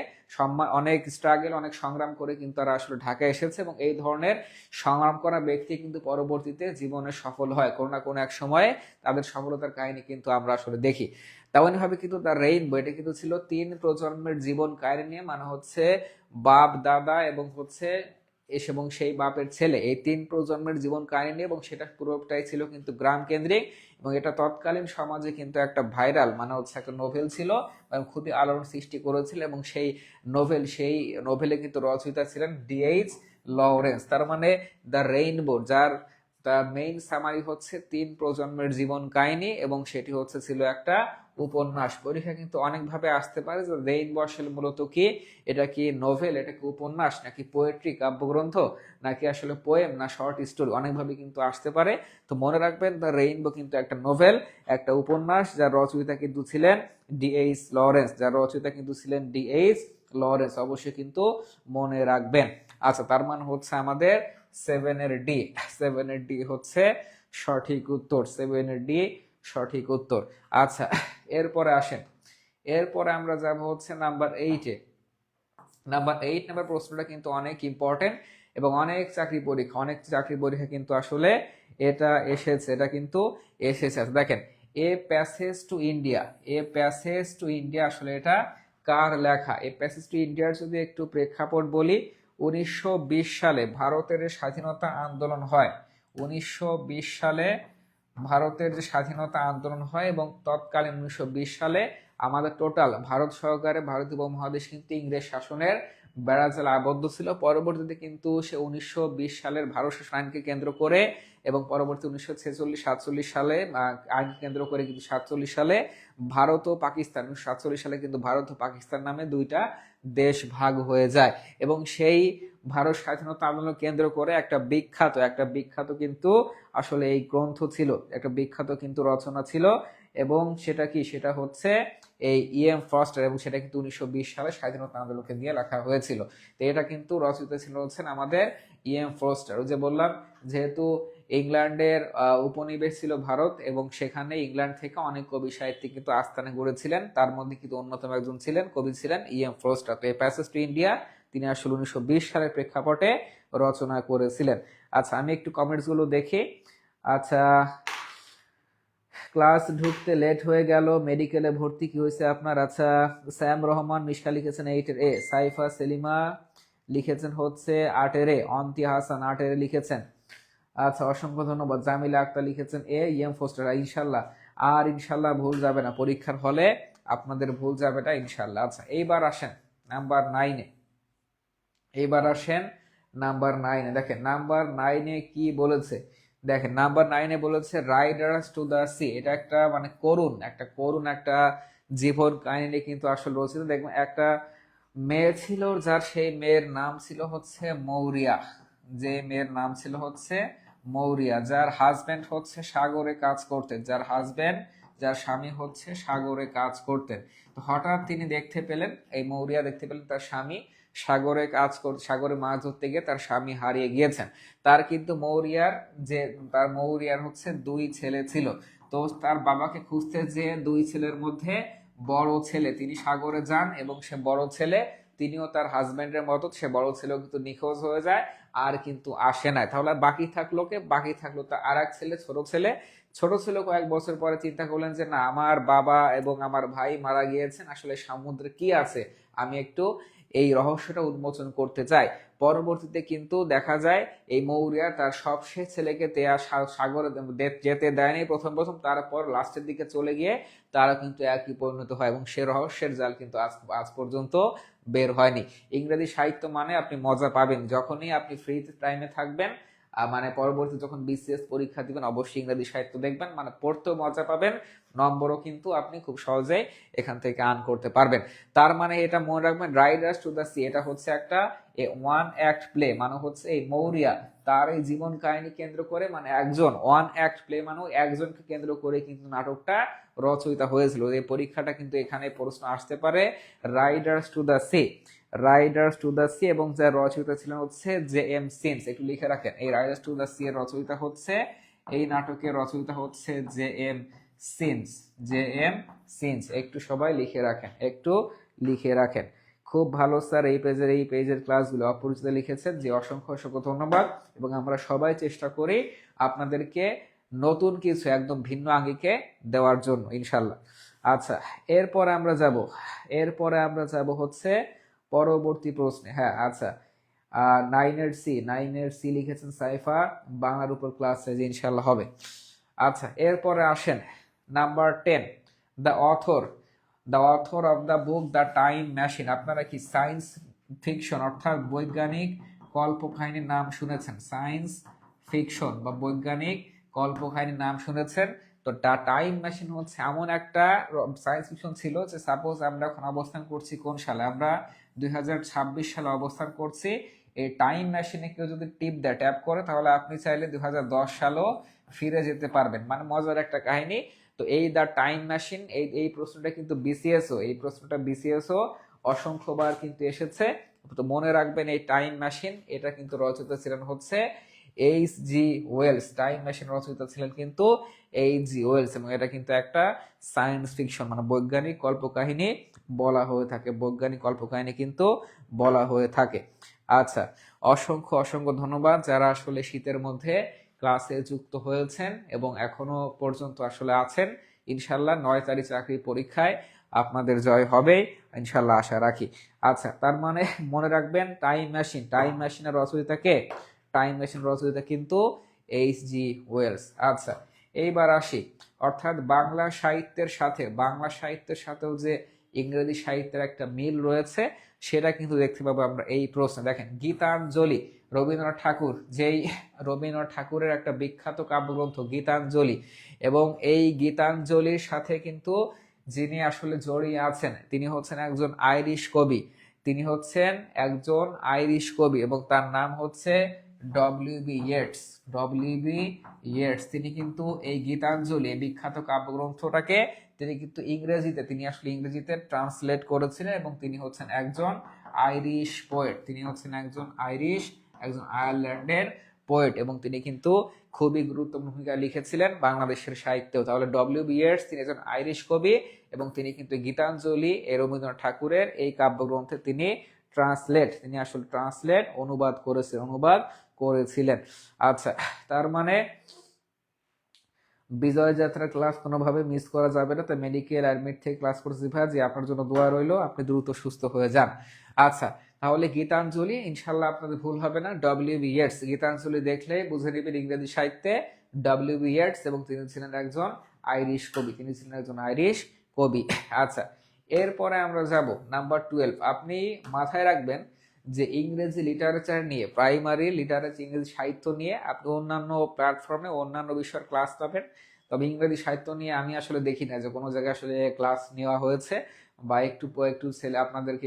অনেক স্ট্রাগল, অনেক সংগ্রাম করে কিন্তু তারা আসলে ঢাকায় এসেছে, এবং এই ধরনের সংগ্রাম করা ব্যক্তি কিন্তু পরবর্তীতে জীবনে সফল হয়, কোনো না কোনো এক সময়ে তাদের সফলতার কাহিনী কিন্তু আমরা আসলে দেখি। তেমনই ভাবে কিন্তু দ্য রেইনবো এটা কিন্তু ছিল তিন প্রজন্মের জীবন কাহিনী নিয়ে, মানে হচ্ছে বাপ দাদা এবং হচ্ছে এবং সেই বাপের ছেলে, এই তিন প্রজন্মের জীবন কাহিনী নিয়ে, এবং সেটা পুরোটাই ছিল কিন্তু গ্রাম কেন্দ্রিক, এবং এটা তৎকালীন সমাজে কিন্তু একটা ভাইরাল, মানে হচ্ছে একটা নোভেল ছিল, এবং খুবই আলোড়ন সৃষ্টি করেছিল। এবং সেই নোভেলে কিন্তু রচয়িতা ছিলেন ডিএইচ লরেন্স। তার মানে দ্য রেইনবো, যার তার মেইন সামারি হচ্ছে তিন প্রজন্মের জীবন কাহিনী, এবং সেটি ছিল একটা উপন্যাস। পরীক্ষা কিন্তু অনেকভাবে আসতে পারে যে রেইনবো আসলে মূলত কি, এটা কি নোভেল, এটা কি উপন্যাস, নাকি পোয়েট্রি কাব্যগ্রন্থ, নাকি আসলে পোয়েম, না শর্ট স্টোরি, অনেকভাবে কিন্তু আসতে পারে। তো মনে রাখবেন, দ্য রেইনবো কিন্তু একটা নোভেল, একটা উপন্যাস, যার রচয়িতা কিন্তু ছিলেন ডিএইচ লরেন্স, অবশ্যই কিন্তু মনে রাখবেন। আচ্ছা, তার মানে হচ্ছে আমাদের 7 এর ডি, 7 এর ডি হচ্ছে সঠিক উত্তর, 7 এর ডি সঠিক উত্তর। আচ্ছা, এরপরে আসেন, এরপরে আমরা যাব হচ্ছে নাম্বার 8-এ। নাম্বার 8 প্রশ্নটা কিন্তু অনেক ইম্পর্টেন্ট, এবং অনেক চাকরি পরীক্ষা কিন্তু আসলে এটা কিন্তু এসেছে। আচ্ছা, দেখেন, এ প্যাসেজ টু ইন্ডিয়া, আসলে এটা কার লেখা? এ প্যাসেজ টু ইন্ডিয়ার যদি একটু প্রেক্ষাপট বলি, 1920 সালে ভারতের স্বাধীনতা আন্দোলন হয়। 1920 সালে ভারতের যে স্বাধীনতা আন্দোলন হয়, এবং তৎকালীন 1920 সালে আমাদের টোটাল ভারত সহকারে ভারতীয় উপমহাদেশ কিন্তু ইংরেজ শাসনের বেড়াজালে আবদ্ধ ছিল। পরবর্তীতে কিন্তু সে 1920 সালের ভারত শাসন আইনকে কেন্দ্র করে, এবং পরবর্তী 1946-47 সালে আইনকে কেন্দ্র করে কিন্তু 47 সালে ভারত ও পাকিস্তান, 1947 সালে কিন্তু ভারত ও পাকিস্তান নামে দুইটা দেশ ভাগ হয়ে যায়। এবং সেই ভারত স্বাধীনতা আন্দোলন কেন্দ্র করে একটা বিখ্যাত কিন্তু আসলে এই গ্রন্থ ছিল, একটা বিখ্যাত কিন্তু রচনা ছিল, এবং সেটা হচ্ছে এই ইএম ফস্টার, এবং সেটা কিন্তু 1920 সালে স্বাধীনতা আন্দোলনকে নিয়ে লেখা হয়েছিল। তো এটা কিন্তু রচয়িতা ছিল হচ্ছেন আমাদের ইএম ফস্টার। ওই যে বললাম, যেহেতু ইংল্যান্ডের উপনিবেশ ছিল ভারত, এবং সেখানে ইংল্যান্ড থেকে অনেক কবি সাহিত্যিক কিন্তু আস্থানে গড়েছিলেন, তার মধ্যে কিন্তু অন্যতম একজন কবি ছিলেন ইএম ফস্টার। তো এই প্যাসেজ টু ইন্ডিয়া তিনি আসলে 1920 সালের প্রেক্ষাপটে রচনা করেছিলেন। আচ্ছা, আমি একটু কমেন্টস গুলো দেখি। আচ্ছা, ক্লাস ঢুকতে লেট হয়ে গেল, মেডিকেলে ভর্তি, কি হয়েছে আপনার? আচ্ছা, স্যাম রহমান মিশকা লিখেছেন 8-এর এ, সাইফা সেলিমা লিখেছেন হচ্ছে 8-এর এ, অন্তি হাসান 8-এর লিখেছেন। আচ্ছা, অসংখ্য ধন্যবাদ। জামিলা আক্তার লিখেছেন এ, ইএম ফোস্টার। ইনশাল্লাহ ভুল যাবে না, পরীক্ষার হলে আপনাদের ভুল যাবে না ইনশাল্লাহ। আচ্ছা, এইবার আসেন নাম্বার 9-এ। দেখেন নাম্বার 9-এ কি বলেছে। দেখেন, নাম্বার 9-এ বলেছে রাইডার্স টু দ্য সি। এটা একটা মানে করুণ একটা জীবন কাহিনী কিন্তু আসলে রয়েছে। দেখবেন, একটা মেয়ে ছিল, যার সেই মেয়ের নাম ছিল হচ্ছে মৌরিয়া, যে মেয়ের নাম ছিল হচ্ছে মৌরিয়া, যার হাজবেন্ড হচ্ছে সাগরে কাজ করতেন, যার স্বামী হচ্ছে সাগরে কাজ করতেন। তো হঠাৎ তিনি মৌরিয়া দেখতে পেলেন তার স্বামী সাগরে মাছ ধরতে গিয়ে তার স্বামী হারিয়ে গিয়েছেন। তার মৌরিয়ার হচ্ছে 2 ছেলে ছিল। তো তার বাবাকে খুঁজতে যেয়ে 2 ছেলের মধ্যে বড় ছেলে তিনি সাগরে যান, এবং সে বড় ছেলে তিনিও তার হাজবেন্ডের মতো, সে বড় ছেলেও কিন্তু নিখোঁজ হয়ে যায়, আর কিন্তু আসে না। তাহলে বাকি থাকলো তার আর এক ছেলে, ছোট ছেলে কয়েক বছর পরে চিন্তা করলেন যে না, আমার বাবা এবং আমার ভাই মারা গিয়েছেন, আসলে সমুদ্রে কি আছে, আমি একটু এই রহস্যটা উন্মোচন করতে চায়। পরবর্তীতে কিন্তু দেখা যায় এই মৌরিয়া তার সবশেষ ছেলেকে তেয়া সাগরে যেতে দেয়নি প্রথম প্রথম, তারপর লাস্টের দিকে চলে গিয়ে তারা কিন্তু একই পরিণত হয়, এবং সে রহস্যের জাল কিন্তু আজ আজ পর্যন্ত বের হয়নি। ইংরেজি সাহিত্য মানে আপনি মজা পাবেন যখনই আপনি ফ্রি টাইমে থাকবেন, মানে পরবর্তী যখন বিসিএস পরীক্ষা দিবেন অবশ্যই ইংরেজি সাহিত্য দেখবেন, মানে পড়তেও মজা পাবেন, নম্বরও কিন্তু আপনি খুব সহজেই এখান থেকে আর্ন করতে পারবেন। তার মানে এটা মনে রাখবেন, রাইডার্স টু দ্য সি এটা হচ্ছে একটা ওয়ান অ্যাক্ট প্লে, মানে হচ্ছে এই মৌরিয়া তার এই জীবন কাহিনী কেন্দ্র করে, মানে একজন ওয়ান অ্যাক্ট প্লে মানে একজনকে কেন্দ্র করে কিন্তু নাটকটা রচয়িতা হয়েছিল। এই পরীক্ষাটা কিন্তু এখানে প্রশ্ন আসতে পারে Riders to the sea, Riders to the sea, এবং যার রচয়িতা ছিলেন হচ্ছে জে এম সিন্স, একটু লিখে রাখেন এই রাইডার্স টু দ্য সি এর রচয়িতা হচ্ছে, এই নাটকের রচয়িতা হচ্ছে J M Synge, J M Synge, একটু সবাই লিখে রাখেন, একটু লিখে রাখেন। খুব ভালো স্যার, এই পেজের ক্লাসগুলো অপরিচিত লিখেছেন, যে অসংখ্য অসংখ্য ধন্যবাদ, এবং আমরা সবাই চেষ্টা করি আপনাদেরকে নতুন কিছু একদম ভিন্ন আঙ্গিকে দেওয়ার জন্য ইনশাল্লাহ। আচ্ছা, এরপরে আমরা যাব হচ্ছে পরবর্তী প্রশ্নে। হ্যাঁ আচ্ছা, নাইনের সি লিখেছেন সাইফা, বাংলার উপর ক্লাস যে ইনশাল্লাহ হবে। আচ্ছা, এরপরে আসেন number 10, the author of the book the time machine. আপনারা কি সায়েন্স ফিকশন অর্থাৎ বৈজ্ঞানিক কল্পকাহিনীর নাম শুনেছেন? সায়েন্স ফিকশন বা বৈজ্ঞানিক কল্পকাহিনীর নাম শুনেছেন? তো দ্য টাইম মেশিন হচ্ছে এমন একটা সায়েন্স ফিকশন ছিল, যে সাপোজ আমরা এখন অবস্থান করছি কোন সালে, আমরা 2026 সালে অবস্থান করছি। এই টাইম মেশিনে কেউ যদি ট্যাপ করে, তাহলে আপনি চাইলে 2010 সালেও ফিরে যেতে পারবেন, মানে মজার একটা কাহিনী। তো এই দ্য টাইম মেশিন, এই প্রশ্নটা কিন্তু বিসিএসও অসংখ্যবার কিন্তু এসেছে। তো মনে রাখবেন এই টাইম মেশিন এটা কিন্তু রচয়িতা ছিলেন হচ্ছে H.G. ওয়েলস। টাইম মেশিন রচয়িতা ছিলেন কিন্তু H.G. ওয়েলস, এবং এটা কিন্তু একটা সায়েন্স ফিকশন মানে বৈজ্ঞানিক কল্পকাহিনী বলা হয়ে থাকে, বৈজ্ঞানিক কল্পকাহিনী কিন্তু বলা হয়ে থাকে। আচ্ছা, অসংখ্য অসংখ্য ধন্যবাদ যারা আসলে শীতের মধ্যে ক্লাসে যুক্ত হয়েছেন এবং এখনো পর্যন্ত আসলে আছেন। ইনশাল্লাহ 9 তারিখ চাকরির পরীক্ষায় আপনাদের জয় হবে ইনশাল্লাহ, আশা রাখি। আচ্ছা, তার মানে মনে রাখবেন টাইম মেশিনের রচয়িতাকে, টাইম মেশিন রচয়িতা কিন্তু H.G. ওয়েলস। আচ্ছা, এইবার আসি, অর্থাৎ বাংলা সাহিত্যের সাথেও যে ইংরেজি সাহিত্যের একটা মিল রয়েছে সেটা কিন্তু দেখতে পাবো আমরা এই প্রশ্নে। দেখেন, গীতাঞ্জলি রবীন্দ্রনাথ ঠাকুরের একটা বিখ্যাত কাব্যগ্রন্থ গীতাঞ্জলি, এবং এই গীতাঞ্জলির সাথে কিন্তু যিনি আসলে জড়িয়ে আছেন তিনি হচ্ছেন একজন আইরিশ কবি, এবং তার নাম হচ্ছে ডব্লিউ বি ইয়েটস। তিনি কিন্তু এই গীতাঞ্জলি এই বিখ্যাত কাব্যগ্রন্থটাকে তিনি কিন্তু ইংরেজিতে ট্রান্সলেট করেছিলেন, এবং তিনি হচ্ছেন একজন আইরিশ পোয়েট, একজন আয়ারল্যান্ডের পোয়েট, এবং তিনি কিন্তু খুবই গুরুত্বপূর্ণ ভূমিকা লিখেছিলেন বাংলাদেশের সাহিত্যেও। তাহলে ডব্লিউ.বি. ইয়েটস তিনি একজন আইরিশ কবি, এবং তিনি কিন্তু গীতাঞ্জলি রবীন্দ্রনাথ ঠাকুরের এই কাব্যগ্রন্থে তিনি অনুবাদ করেছিলেন। আচ্ছা, তার মানে বিজয় যাত্রা ক্লাস কোনোভাবে মিস করা যাবে না। তাই মেডিকেল অ্যাডমিট থেকে ক্লাস করছি ভাই, যে আপনার জন্য দোয়া রইলো, আপনি দ্রুত সুস্থ হয়ে যান। আচ্ছা, তাহলে গীতাঞ্জলি ইনশাল্লাহ আপনাদের ভুল হবে না, ডব্লিউ.বি. ইয়েটস, গীতাঞ্জলি দেখলে বুঝে নেবেন ইংরেজি সাহিত্যে ডব্লিউ.বি. ইয়েটস, এবং তিনি ছিলেন একজন আইরিশ কবি। আচ্ছা, এরপরে আমরা যাব নাম্বার 12। আপনি মাথায় রাখবেন যে ইংরেজি লিটারেচার নিয়ে, প্রাইমারি লিটারেচার ইংরেজি সাহিত্য নিয়ে আপনি অন্যান্য প্ল্যাটফর্মে অন্যান্য বিষয়ের ক্লাস পাবেন, তবে ইংরেজি সাহিত্য নিয়ে আমি আসলে দেখি না যে কোনো জায়গায় আসলে ক্লাস নেওয়া হয়েছে বা একটু ছেলে আপনাদেরকে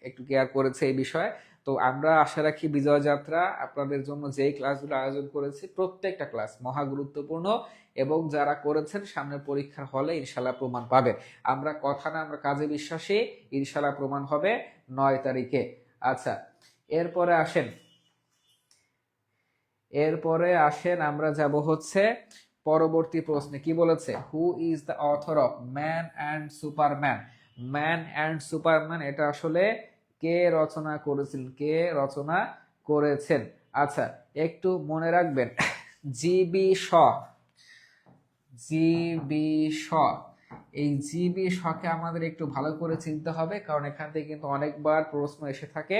একটু কেয়ার করেছে এই বিষয়ে। তো আমরা আশা রাখি বিজয় যাত্রা আপনাদের জন্য যেই ক্লাসগুলো আয়োজন করেছি প্রত্যেকটা ক্লাস মহা গুরুত্বপূর্ণ, এবং যারা করেছেন সামনের পরীক্ষার হলে ইনশাল্লাহ প্রমাণ পাবে। আমরা কথা না, আমরা কাজে বিশ্বাসী, ইনশাল্লাহ প্রমাণ হবে 9 তারিখে। আচ্ছা, এরপরে আসেন আমরা যাব হচ্ছে পরবর্তী প্রশ্নে। কি বলেছে? হু is the author of man and Superman? এটা আসলে কে রচনা করেছেন? আচ্ছা, একটু মনে রাখবেন জি বি শ এই জিবি শকে আমাদের একটু ভালো করে চিনতে হবে, কারণ এখান থেকে কিন্তু অনেকবার প্রশ্ন এসে থাকে।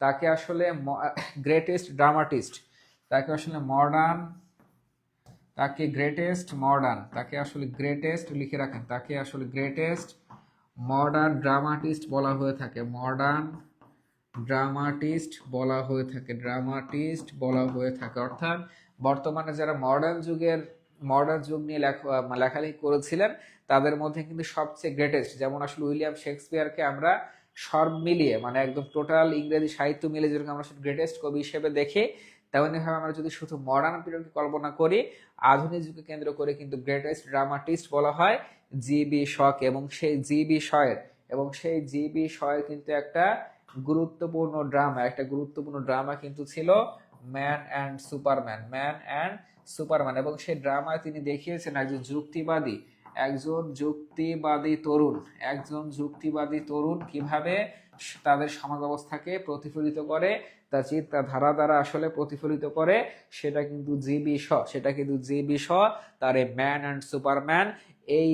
তাকে আসলে গ্রেটেস্ট ড্রামাটিস্ট, তাকে আসলে মডার্ন, তাকে গ্রেটেস্ট মডার্ন, তাকে আসলে গ্রেটেস্ট লিখে রাখেন, তাকে আসলে গ্রেটেস্ট মডার্ন ড্রামাটিস্ট বলা হয়ে থাকে, মডার্ন ড্রামাটিস্ট বলা হয়ে থাকে, ড্রামাটিস্ট বলা হয়ে থাকে। অর্থাৎ বর্তমানে যারা মডার্ন যুগ নিয়ে লেখালেখি করেছিলেন তাদের মধ্যে কিন্তু সবচেয়ে গ্রেটেস্ট, যেমন আসলে উইলিয়াম শেক্সপিয়ারকে আমরা সব মিলিয়ে মানে একদম টোটাল ইংরেজি সাহিত্য মিলিয়ে যেরকম আমরা গ্রেটেস্ট কবি হিসেবে দেখি, তেমনিভাবে আমরা যদি শুধু মডার্ন পিরিয়ডকে কল্পনা করি, আধুনিক যুগকে কেন্দ্র করে কিন্তু গ্রেটেস্ট ড্রামাটিস্ট বলা হয় জিবি শক। এবং সেই জিবি শয়ের কিন্তু একটা গুরুত্বপূর্ণ ড্রামা কিন্তু ছিল man and Superman, man and Superman. এবং সেই ড্রামায় তিনি দেখিয়েছেন একজন যুক্তিবাদী তরুণ কিভাবে তাদের সমাজ ব্যবস্থাকে প্রতিফলিত করে, তার চিন্তাধারা দ্বারা আসলে প্রতিফলিত করে। সেটা কিন্তু জিবি শ তার এই ম্যান অ্যান্ড সুপারম্যান এই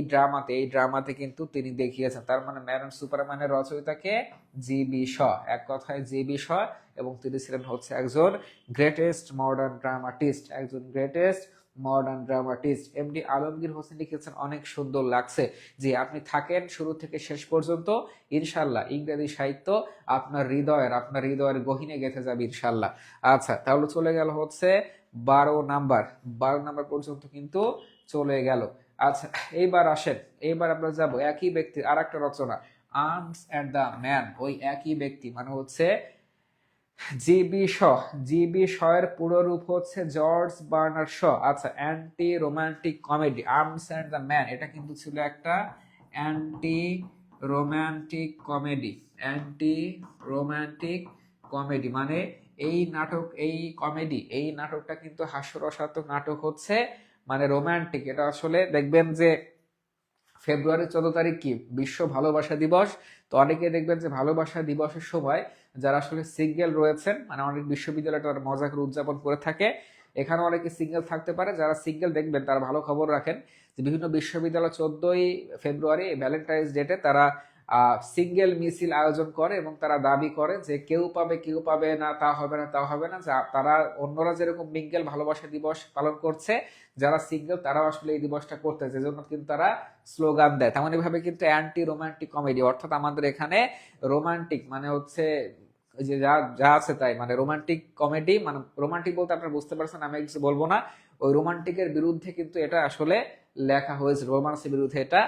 ড্রামাতে কিন্তু তিনি দেখিয়েছেন। তার মানে ম্যান অ্যান্ড সুপারম্যানের রচয়িতাকে জিবি শ, এক কথায় জিবি শ। এবং তিনি ছিলেন হচ্ছে একজন greatest modern dramatist. MD Alamgir Hossain লিখেছেন, অনেক সুন্দর লাগছে যে আপনি থাকেন শুরু থেকে শেষ পর্যন্ত, ইনশাল্লাহ ইংরেজি সাহিত্য আপনার হৃদয়ের গহীনে গেঁথে যাবে ইনশাল্লাহ। আচ্ছা, তাহলে চলে গেল হচ্ছে 12 নাম্বার পর্যন্ত কিন্তু চলে গেল। আচ্ছা, এইবার আমরা যাব একই ব্যক্তির আর একটা রচনা, আর্মস অ্যান্ড দ্য ম্যান। ওই একই ব্যক্তি মানে হচ্ছে জিবি শ এর পুরো রূপ হচ্ছে জর্জ বার্নার্ড শ। আচ্ছা, anti romantic comedy Arms and the Man, এটা কিন্তু ছিল একটা অ্যান্টি রোমান্টিক কমেডি। মানে এই নাটকটা কিন্তু হাস্যরসাত্মক নাটক হচ্ছে, মানে রোমান্টিক। এটা আসলে দেখবেন যে ফেব্রুয়ারি 14 তারিখ কি বিশ্ব ভালোবাসা দিবস, তো অনেকে দেখবেন যে ভালোবাসা দিবসের সময় যারা আসলে সিঙ্গেল রয়েছেন, মানে অনেক বিশ্ববিদ্যালয়টা মজা করে উদযাপন করে থাকে, এখানে অনেকে সিঙ্গেল থাকতে পারে, যারা সিঙ্গেল দেখবেন তারা ভালো খবর রাখেন যে বিভিন্ন বিশ্ববিদ্যালয় 14 ফেব্রুয়ারি ভ্যালেন্টাইন্স ডেটে তারা সিঙ্গেল মিছিল আয়োজন করে এবং তারা দাবি করে যে কেউ পাবে না, তা হবে না, তারা অন্যরা যেরকম মিঙ্গেল ভালোবাসা দিবস পালন করছে, যারা সিঙ্গেল তারাও আসলে এই দিবসটা করতেছে, এজন্য কিন্তু তারা স্লোগান দেয়। তেমনই ভাবে কিন্তু অ্যান্টি রোমান্টিক কমেডি, অর্থাৎ আমাদের এখানে রোমান্টিক মানে হচ্ছে যে যা আছে তাই, মানে রোমান্টিক কমেডি, মানে রোমান্টিক বলতে আপনারা বুঝতে পারছেন, আমি কিছু বলবো না। ওই রোমান্টিকের বিরুদ্ধে কিন্তু এটা আসলে লেখা হয়েছিল, রোমান্সের বিরুদ্ধে এটা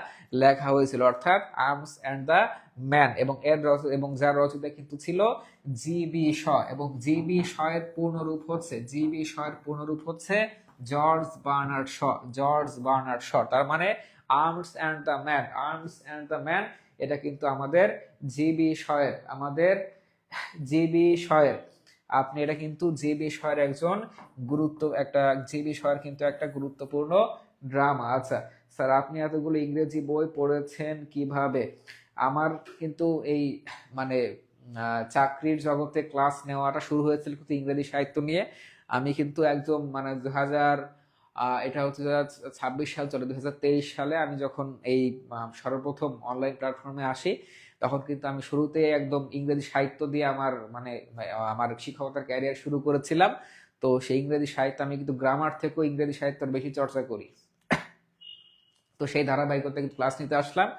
লেখা হয়েছিল, অর্থাৎ আর্মস অ্যান্ড দ্য ম্যান। এবং যার রচয়িতা কিন্তু ছিল জিবি শ। এবং জিবি শ এর পূর্ণ রূপ হচ্ছে জর্জ বার্নার্ড শ। তার মানে আর্মস অ্যান্ড দ্য ম্যান এটা কিন্তু আমাদের জিবি শয়ের আপনি এটা কিন্তু জিবি শয়ের কিন্তু একটা গুরুত্বপূর্ণ ড্রামা। আচ্ছা স্যার, আপনি এতগুলো ইংরেজি বই পড়েছেন কিভাবে? আমার কিন্তু এই মানে চাকরির জগতে ক্লাস নেওয়াটা শুরু হয়েছিল কিন্তু ইংরেজি সাহিত্য নিয়ে। আমি কিন্তু একদম মানে এটা হচ্ছে 2026 সাল চলে, 2023 সালে আমি যখন এই সর্বপ্রথম অনলাইন প্ল্যাটফর্মে আসি, তখন কিন্তু আমি শুরুতে একদম ইংরেজি সাহিত্য দিয়ে আমার শিক্ষকতার ক্যারিয়ার শুরু করেছিলাম। তো সেই ইংরেজি সাহিত্য আমি কিন্তু গ্রামার থেকেও ইংরেজি সাহিত্যের বেশি চর্চা করি। তো সেই ধারাবাহিকতা কিন্তু ক্লাস নিতে আসলাম।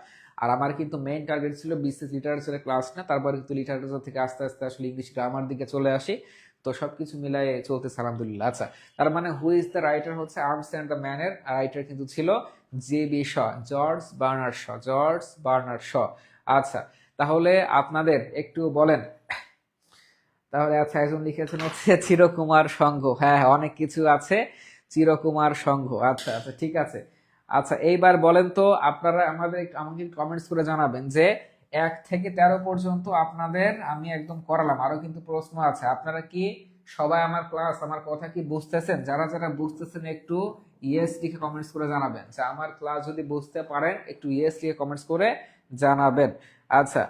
আর আমার কিন্তু মেইন টার্গেট ছিল বিসিএস লিটারেচারের ক্লাস না, তারপরে কিন্তু লিটারেচার থেকে আস্তে আস্তে আসলে ইংলিশ গ্রামার দিকে চলে আসি। তো সবকিছু মিলাই চলতেছে আলহামদুলিল্লাহ। আচ্ছা, তার মানে হু ইজ দ্য রাইটার হচ্ছে আর্মস অ্যান্ড দ্য ম্যানের রাইটার কিন্তু ছিল জিবি শ, জর্জ বার্নার্ড শ। আচ্ছা, তাহলে আপনাদের একটু বলেন তাহলে। আচ্ছা, একজন লিখেছেন হচ্ছে চিরকুমার সংঘ। হ্যাঁ, অনেক কিছু আছে, চিরকুমার সংঘ। আচ্ছা আচ্ছা, ঠিক আছে। আচ্ছা, এইবার বলেন তো আপনারা আমাকে কমেন্টস করে জানাবেন যে 1 থেকে 13 পর্যন্ত আপনাদের আমি একদম করালাম, আরো কিন্তু প্রশ্ন আছে। আপনারা কি সবাই আমার কথা কি বুঝতেছেন? যারা যারা বুঝতেছেন একটু ইয়েস লিখে কমেন্টস করে জানাবেন যে আমার ক্লাস যদি বুঝতে পারেন, একটু ইয়েস লিখে কমেন্টস করে জানাবেন। আচ্ছা,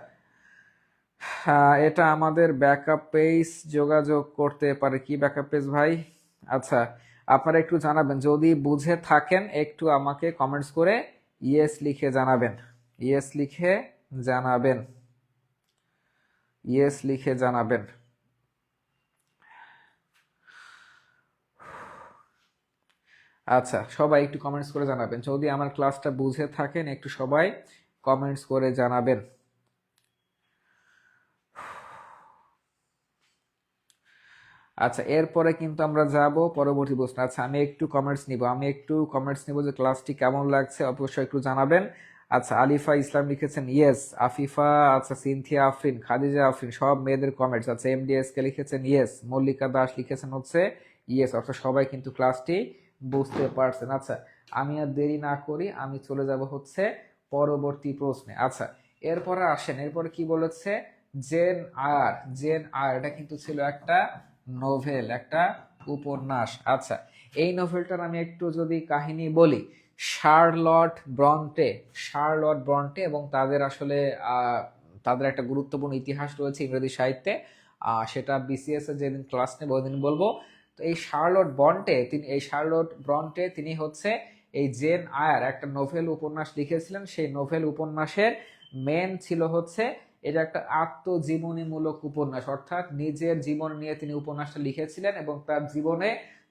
এটা আমাদের ব্যাকআপ পেজ যোগাযোগ করতে পারে। কি ব্যাকআপ পেজ ভাই? আচ্ছা, আপনারা একটু জানাবেন যদি বুঝে থাকেন, একটু আমাকে কমেন্টস করে ইয়েস লিখে জানাবেন, ইয়েস লিখে জানাবেন, ইয়েস লিখে জানাবেন। আচ্ছা, সবাই একটু কমেন্টস করে জানাবেন যদি আমার ক্লাসটা বুঝে থাকেন, একটু সবাই কমেন্টস করে জানাবেন। আচ্ছা, এরপরে কিন্তু আমরা যাব পরবর্তী প্রশ্ন। আচ্ছা, আমি একটু কমেন্টস নিব, যে ক্লাসটি কেমন লাগছে অবশ্যই একটু জানাবেন। আচ্ছা, আলিফা ইসলাম লিখেছেন ইয়েস, আফিফা, আচ্ছা সিনথিয়া আফরিন, খাদিজা আফরিন, সব মেয়েদের কমেন্টস। আচ্ছা, এমডিএস কে লিখেছেন ইয়েস, মল্লিকা দাস লিখেছেন হচ্ছে ইয়েস, অর্থাৎ সবাই কিন্তু ক্লাসটি বুঝতে পারছেন। আচ্ছা, আমি আর দেরি না করি, আমি চলে যাব হচ্ছে পরবর্তী প্রশ্নে। আচ্ছা, এরপরে আসেন, এরপরে কি বলেছে, জেন আয়ার, জেন আয়ার এটা কিন্তু ছিল একটা নোভেল, একটা উপন্যাস। আচ্ছা, এই নোভেলটার আমি একটু যদি কাহিনী বলি, শার্লট ব্রন্টে, শার্লট ব্রন্টে এবং তাদের আসলে তাদের একটা গুরুত্বপূর্ণ ইতিহাস রয়েছে ইংরেজি সাহিত্যে, সেটা বিসিএস এ যেদিন ক্লাস নেব ওই দিন বলবো। তো এই শার্লট ব্রন্টে তিনি হচ্ছে এই জেন আয়ার একটা নোভেল উপন্যাস লিখেছিলেন। সেই নোভেল উপন্যাসের মেন ছিল হচ্ছে এটা একটা আত্মজীবনীমূলক উপন্যাস, অর্থাৎ নিজের জীবন নিয়ে তিনি উপন্যাসটা লিখেছিলেন এবং তার জীবনে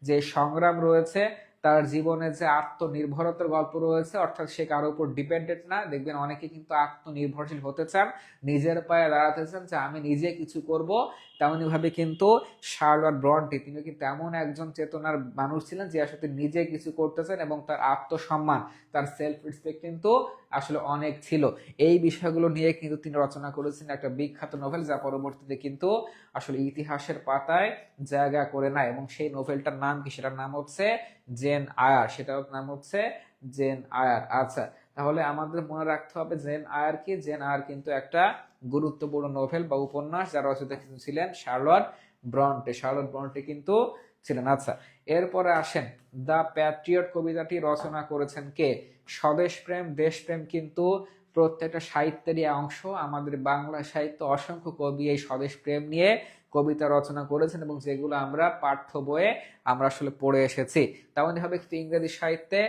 যে সংগ্রাম রয়েছে, তার জীবনে যে আত্মনির্ভরতার গল্প রয়েছে, অর্থাৎ সে কারোর উপর ডিপেন্ডেন্ট না। দেখবেন অনেকে কিন্তু আত্মনির্ভরশীল হতে চান, নিজের পায়ে দাঁড়াতে চান, যে আমি নিজে কিছু করব। তেমনি ভাবে কিন্তু শার্লট ব্রন্টি তিনি কিন্তু এমন একজন চেতনার মানুষ ছিলেন যে আসলে নিজে কিছু করতেছেন এবং তার আত্মসম্মান, তার সেলফ রেসপেক্ট কিন্তু আসলে অনেক ছিল। এই বিষয়গুলো নিয়ে কিন্তু তিনি রচনা করেছেন একটা বিখ্যাত নোভেল, যা পরবর্তীতে কিন্তু আসলে ইতিহাসের পাতায় জায়গা করে নেয়। এবং সেই নোভেলটার নাম কি, সেটার নাম হচ্ছে জেন আয়ার, সেটার নাম হচ্ছে জেন আয়ার। আচ্ছা, তাহলে আমাদের মনে রাখতে হবে জেন আয়ার কি, জেন আয়ার কিন্তু একটা গুরুত্বপূর্ণ নোভেল বা উপন্যাস, যার রচয়িতা কিন্তু ছিলেন শার্লট ব্রন্টে, শার্লট ব্রন্টে কিন্তু ছিলেন। আচ্ছা, এরপরে আসেন, দ্য প্যাট্রিয়ট কবিতাটি রচনা করেছেন কে? স্বদেশপ্রেম, দেশপ্রেম কিন্তু প্রত্যেকটা সাহিত্যেরই অংশ। আমাদের বাংলা সাহিত্য অসংখ্য কবি এই স্বদেশ প্রেম নিয়ে কবিতা রচনা করেছেন এবং যেগুলো আমরা পাঠ্য বইয়ে আমরা আসলে পড়ে এসেছি। তেমনই হবে ইংরেজি সাহিত্যে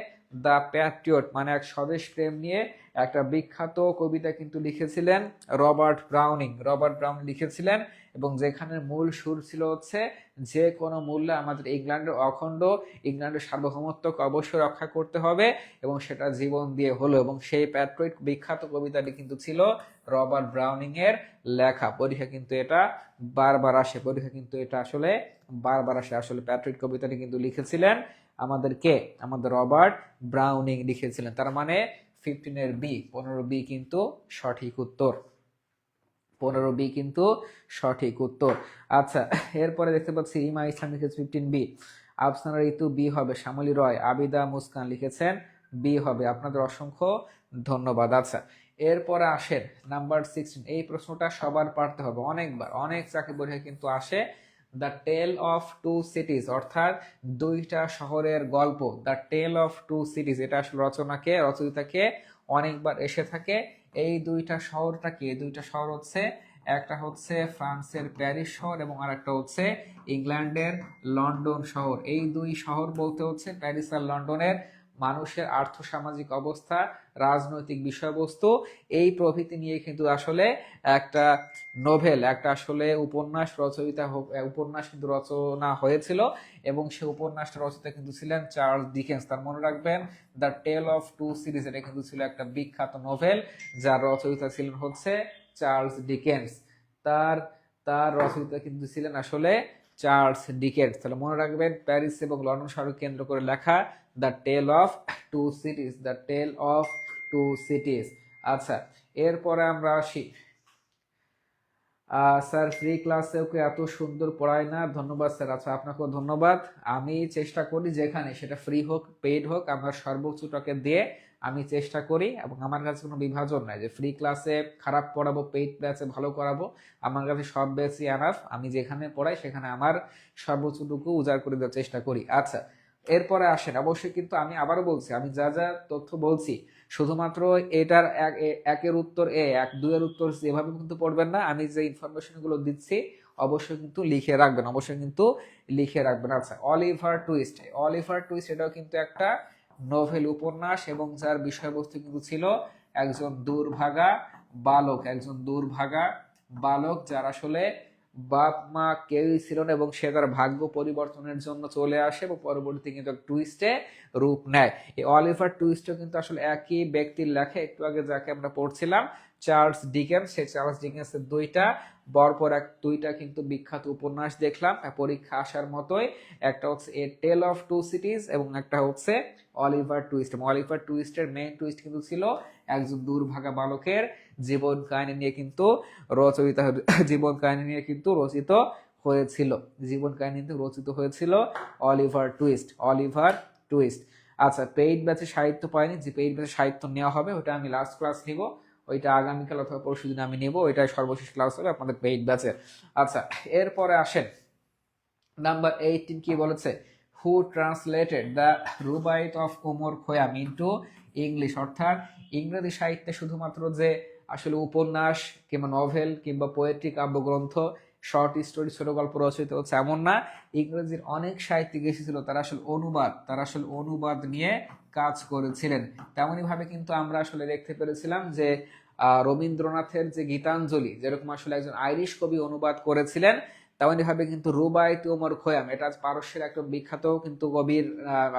দ্য প্যাট্রিয়ট মানে এক স্বদেশ প্রেম নিয়ে একটা বিখ্যাত কবিতা কিন্তু লিখেছিলেন রবার্ট ব্রাউনিং, রবার্ট ব্রাউনিং লিখেছিলেন। এবং যেখানে মূল সুর ছিল হচ্ছে যে কোনো মূল্যে আমাদের ইংল্যান্ডের সার্বভৌমত্বকে অবশ্যই রক্ষা করতে হবে এবং সেটা জীবন দিয়ে হলো। এবং সেই প্যাট্রিয়ট বিখ্যাত কবিতাটি কিন্তু ছিল রবার্ট ব্রাউনিং এর লেখা। পরীক্ষা কিন্তু এটা বারবার আসে, আসলে প্যাট্রিয়ট কবিতাটি কিন্তু লিখেছিলেন আমাদের রবার্ট ব্রাউনিং লিখেছিলেন। তার মানে 15 বি, 15 বি কিন্তু সঠিক উত্তর, 15 বি কিন্তু সঠিক উত্তর। আচ্ছা, এরপরে দেখতে পাচ্ছি রিমা ইসলাম লিখেছে 15 বি, আফসানা ঋতু বি হবে, শ্যামলী রয়, আবিদা মুস্কান লিখেছেন বি হবে। আপনাদের অসংখ্য ধন্যবাদ। আচ্ছা, এরপরে আসেন নাম্বার 16, এই প্রশ্নটা সবার পারতে হবে, অনেক চাকরি পরীক্ষা কিন্তু আসে। The tale of two cities, অর্থাৎ দুইটা শহরের গল্প, the tale of two cities, এটা আসলে রচয়িতাকে অনেকবার এসে থাকে। এই দুইটা শহর হচ্ছে, একটা হচ্ছে ফ্রান্সের প্যারিস শহর এবং আরেকটা হচ্ছে ইংল্যান্ডের লন্ডন শহর। এই দুই শহর বলতে হচ্ছে প্যারিস আর লন্ডনের মানুষের আর্থসামাজিক অবস্থা, রাজনৈতিক বিষয়বস্তু, এই প্রভৃতি নিয়ে কিন্তু আসলে একটা নোভেল, একটা আসলে উপন্যাস কিন্তু রচনা হয়েছিল। এবং সে উপন্যাসটা রচয়িতা কিন্তু ছিলেন চার্লস ডিকেন্স। তার মনে রাখবেন the tale of two series, এটা কিন্তু ছিল একটা বিখ্যাত নোভেল যার রচয়িতা ছিলেন হচ্ছে চার্লস ডিকেন্স। তার তার রচয়িতা কিন্তু ছিলেন আসলে চার্লস ডিকেন্স। তাহলে মনে রাখবেন প্যারিস এবং লন্ডন শহরকে কেন্দ্র করে লেখা the tale of two cities, the tale of two cities. আচ্ছা, এরপরে আমরা আসি, স্যার ফ্রি ক্লাসে ওকে এত সুন্দর পড়ায় না, ধন্যবাদ স্যার। আচ্ছা, আপনাকেও ধন্যবাদ। আমি চেষ্টা করি যেখানে সেটা ফ্রি হোক পেইড হোক, আমার সর্বোচ্চটাকে দিয়ে আমি চেষ্টা করি এবং আমার কাছে কোনো বিভাজন নাই যে ফ্রি ক্লাসে খারাপ পড়াবো, পেইড ক্লাসে ভালো করাবো। আমার কাছে সব বেশি এনাফ, আমি যেখানে পড়াই সেখানে আমার সর্বোচ্চটুকু উজাড় করে দেওয়ার চেষ্টা করি। আচ্ছা, এরপরে আসেন, অবশ্যই কিন্তু আমি আবারও বলছি, আমি যা যা তথ্য বলছি শুধুমাত্র এটার একের উত্তর এ, এক দুইয়ের উত্তর যেভাবে কিন্তু পড়বেন না, আমি যে ইনফরমেশন গুলো দিচ্ছি অবশ্যই কিন্তু লিখে রাখবেন। আচ্ছা, অলিভার টুইস্ট এটাও কিন্তু একটা নোভেল উপন্যাস, এবং যার বিষয়বস্তু কিন্তু ছিল একজন দুর্ভাগা বালক, একজন দুর্ভাগা বালক যার আসলে বাপ মা কেউই ছিল না, এবং সে তার ভাগ্য পরিবর্তনের জন্য চলে আসে এবং পরবর্তী কিন্তু টুইস্টে রূপ নেয়। এই অলিভার টুইস্টও কিন্তু আসলে একই ব্যক্তির লেখা, একটু আগে যাকে আমরা পড়ছিলাম চার্লস ডিকেন্স, সেই চার্লস ডিকেন্সের দুইটা কিন্তু বিখ্যাত উপন্যাস দেখলাম পরীক্ষা আসার মতোই। একটা হচ্ছে এ টেল অফ টু সিটিজ এবং একটা হচ্ছে অলিভার টুইস্ট। অলিভার টুইস্টের মেইন টুইস্ট কিন্তু ছিল একজন দুর্ভাগা বালকের জীবন কাহিনী নিয়ে কিন্তু রচয়িতা জীবন কাহিনী নিয়ে কিন্তু রচিত হয়েছিল, জীবন কাহিনী কিন্তু রচিত হয়েছিল অলিভার টুইস্ট, অলিভার টুইস্ট। আচ্ছা, পেইড ব্যাচে সাহিত্য পাইনি, যে পেইড ব্যাচে সাহিত্য নেওয়া হবে ওটা আমি লাস্ট ক্লাস নিব, ওইটা আগামীকাল অথবা পরশু দিন আমি নেব, ওইটাই সর্বশেষ ক্লাস হবে আপনাদের পেইড ব্যাচে। আচ্ছা, এরপরে আসেন নাম্বার 18 কি বলেছে, who translated the Rubaiyat of Omar Khayyam into English. অর্থাৎ ইংরেজি সাহিত্যে শুধুমাত্র যে আসলে উপন্যাস কিংবা নভেল কিংবা পোয়েট্রি কাব্যগ্রন্থ, শর্ট স্টোরি, ছোট গল্প রচিত হচ্ছে এমন না, ইংরেজির অনেক সাহিত্যিক এসেছিল, তারা আসলে অনুবাদ নিয়ে কাজ করেছিলেন। তেমনই ভাবে কিন্তু আমরা আসলে দেখতে পেরেছিলাম যে রবীন্দ্রনাথের যে গীতাঞ্জলি যেরকম আসলে একজন আইরিশ কবি অনুবাদ করেছিলেন, তেমনি ভাবে কিন্তু রুবাইত ওমর খৈয়াম, এটা পারস্যের একজন বিখ্যাত কিন্তু কবির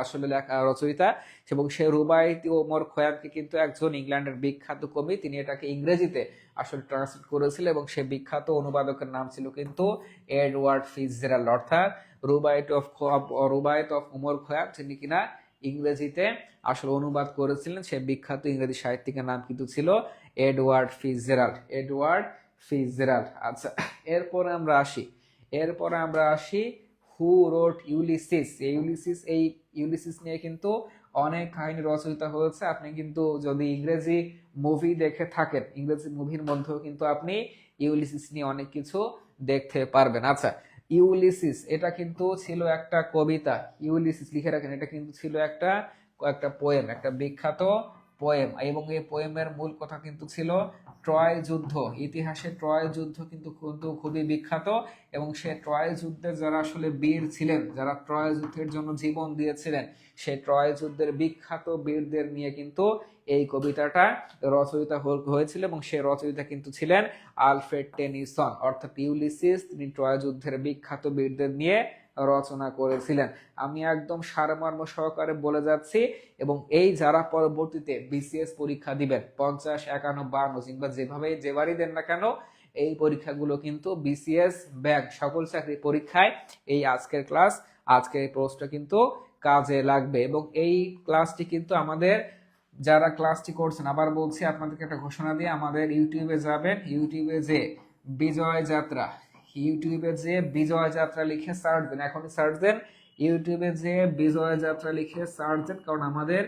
আসলে রচয়িতা, এবং সে রুবাইত ওমর খৈয়ামকে কিন্তু একজন ইংল্যান্ডের বিখ্যাত কবি, তিনি এটাকে ইংরেজিতে আসলে ট্রান্সলেট করেছিলেন, এবং সে বিখ্যাত অনুবাদকের নাম ছিল কিন্তু এডওয়ার্ড ফিটজেরাল্ড। অর্থাৎ রুবাইত অফ ওমর খৈয়াম যিনি কিনা ইংরেজিতে আসলে অনুবাদ করেছিলেন, সে বিখ্যাত ইংরেজি সাহিত্যিকের নাম কিন্তু ছিল এডওয়ার্ড ফিটজেরাল্ড। আচ্ছা, এরপরে আমরা আসি হু রোট ইউলিসিস। এই ইউলিসিস নিয়ে কিন্তু অনেক কাহিনী রচয়িতা হয়েছে। আপনি কিন্তু যদি ইংরেজি মুভি দেখে থাকেন, ইংরেজি মুভির মধ্যেও কিন্তু আপনি ইউলিসিস নিয়ে অনেক কিছু দেখতে পারবেন। আচ্ছা, ইউলিসিস এটা কিন্তু ছিল একটা কবিতা, ইউলিসিস লিখে রাখেন, এটা কিন্তু ছিল একটা পোয়েম, একটা বিখ্যাত পোয়েম, এবং এই পোয়েমের মূল কথা কিন্তু ছিল ট্রয় যুদ্ধ। ইতিহাসে ট্রয় যুদ্ধ কিন্তু খুবই বিখ্যাত, এবং সে ট্রয় যুদ্ধে যারা আসলে বীর ছিলেন, যারা ট্রয় যুদ্ধের জন্য জীবন দিয়েছিলেন, সেই ট্রয় যুদ্ধের বিখ্যাত বীরদের নিয়ে কিন্তু এই কবিতাটা রচয়িতা হয়েছিল, এবং সে রচয়িতা কিন্তু ছিলেন আলফ্রেড টেনিসন। অর্থাৎ ইউলিসিস তিনি ট্রয় যুদ্ধের বিখ্যাত বীরদের নিয়ে রচনা করেছিলেন। আমি একদম সারমর্ম সহকারে বলে যাচ্ছি, এবং এই যারা পরবর্তীতে বিসিএস পরীক্ষা দিবেন 50, 51, 52 কিংবা যেবারই দেন না কেন, এই পরীক্ষাগুলো কিন্তু বিসিএস ব্যাংক সকল চাকরি পরীক্ষায় এই আজকের এই প্রশ্নটা কিন্তু কাজে লাগবে। এবং এই ক্লাসটি কিন্তু আমাদের যারা ক্লাসটি করছেন, আবার বলছি আপনাদেরকে একটা ঘোষণা দিয়ে, আমাদের ইউটিউবে যাবেন, ইউটিউবে যে বিজয় যাত্রা লিখে সার্চ দেন, এখনই সার্চ দেন, ইউটিউবে যে বিজয় যাত্রা লিখে সার্চ দেন, কারণ আমাদের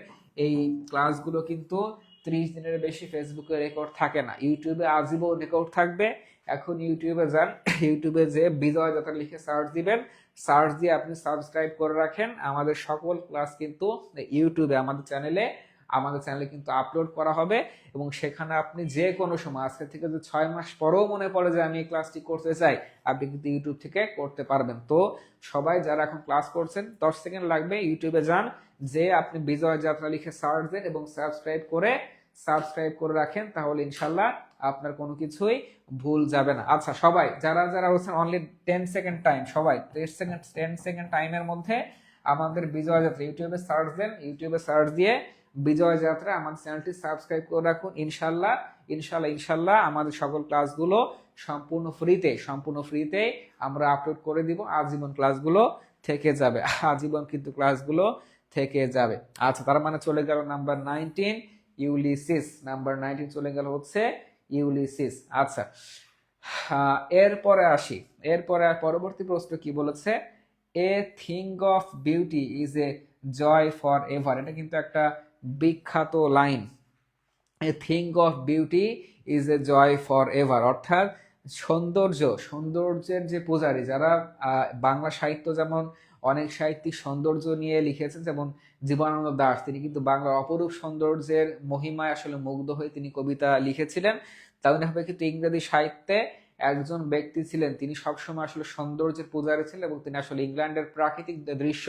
এই ক্লাসগুলো কিন্তু 30 দিনের বেশি ফেসবুকে রেকর্ড থাকে না, ইউটিউবে আজীবন রেকর্ড থাকবে। এখন ইউটিউবে যান, ইউটিউবে যে বিজয় যাত্রা লিখে সার্চ দিবেন, সার্চ দিয়ে আপনি সাবস্ক্রাইব করে রাখেন। আমাদের সকল ক্লাস কিন্তু ইউটিউবে আমাদের চ্যানেলে কিন্তু আপলোড করা হবে, এবং সেখানে আপনি যে কোনো সময়, আজকে থেকে যে 6 মাস পরেও মনে পড়ে যে আমি এই ক্লাসটি করতে চাই, আপনি কিন্তু ইউটিউব থেকে করতে পারবেন। তো সবাই যারা এখন ক্লাস করছেন, 10 সেকেন্ড লাগবে, ইউটিউবে যান, যে আপনি বিজয় যাত্রা লিখে সার্চ দেন এবং সাবস্ক্রাইব করে রাখেন, তাহলে ইনশাল্লাহ আপনার কোনো কিছুই ভুল যাবে না। আচ্ছা, সবাই যারা হচ্ছেন অনলি 10 সেকেন্ড টাইম, সবাই 10 সেকেন্ড টাইমের মধ্যে আমাদের বিজয় যাত্রা ইউটিউবে সার্চ দিয়ে বিজয় যাত্রা আমাদের চ্যানেলটি সাবস্ক্রাইব করে রাখুন। ইনশাল্লাহ আমাদের সকল ক্লাসগুলো সম্পূর্ণ ফ্রিতে আমরা আপলোড করে দিব। আজীবন কিন্তু ক্লাসগুলো থেকে যাবে। আচ্ছা, তার মানে চলে গেল নাম্বার 19 ইউলিসিস, চলে গেল হচ্ছে ইউলিসিস। আচ্ছা, এরপরে পরবর্তী প্রশ্ন কি বলেছে, a thing of beauty is a joy for ever. এটা কিন্তু একটা বিখ্যাত line, a thing of beauty is a joy for ever. অর্থাৎ সৌন্দর্যের যে পূজারী, যারা বাংলা সাহিত্য যেমন অনেক সাহিত্যিক সৌন্দর্য নিয়ে লিখেছেন, যেমন জীবনানন্দ দাশ, তিনি কিন্তু বাংলার অপরূপ সৌন্দর্যের মহিমায় আসলে মুগ্ধ হয়ে তিনি কবিতা লিখেছিলেন। তেমনি ভাবে কিন্তু ইংরেজি সাহিত্যে একজন ব্যক্তি ছিলেন, তিনি সবসময় আসলে সৌন্দর্যের পূজারী ছিলেন এবং তিনি আসলে ইংল্যান্ডের প্রাকৃতিক দৃশ্য,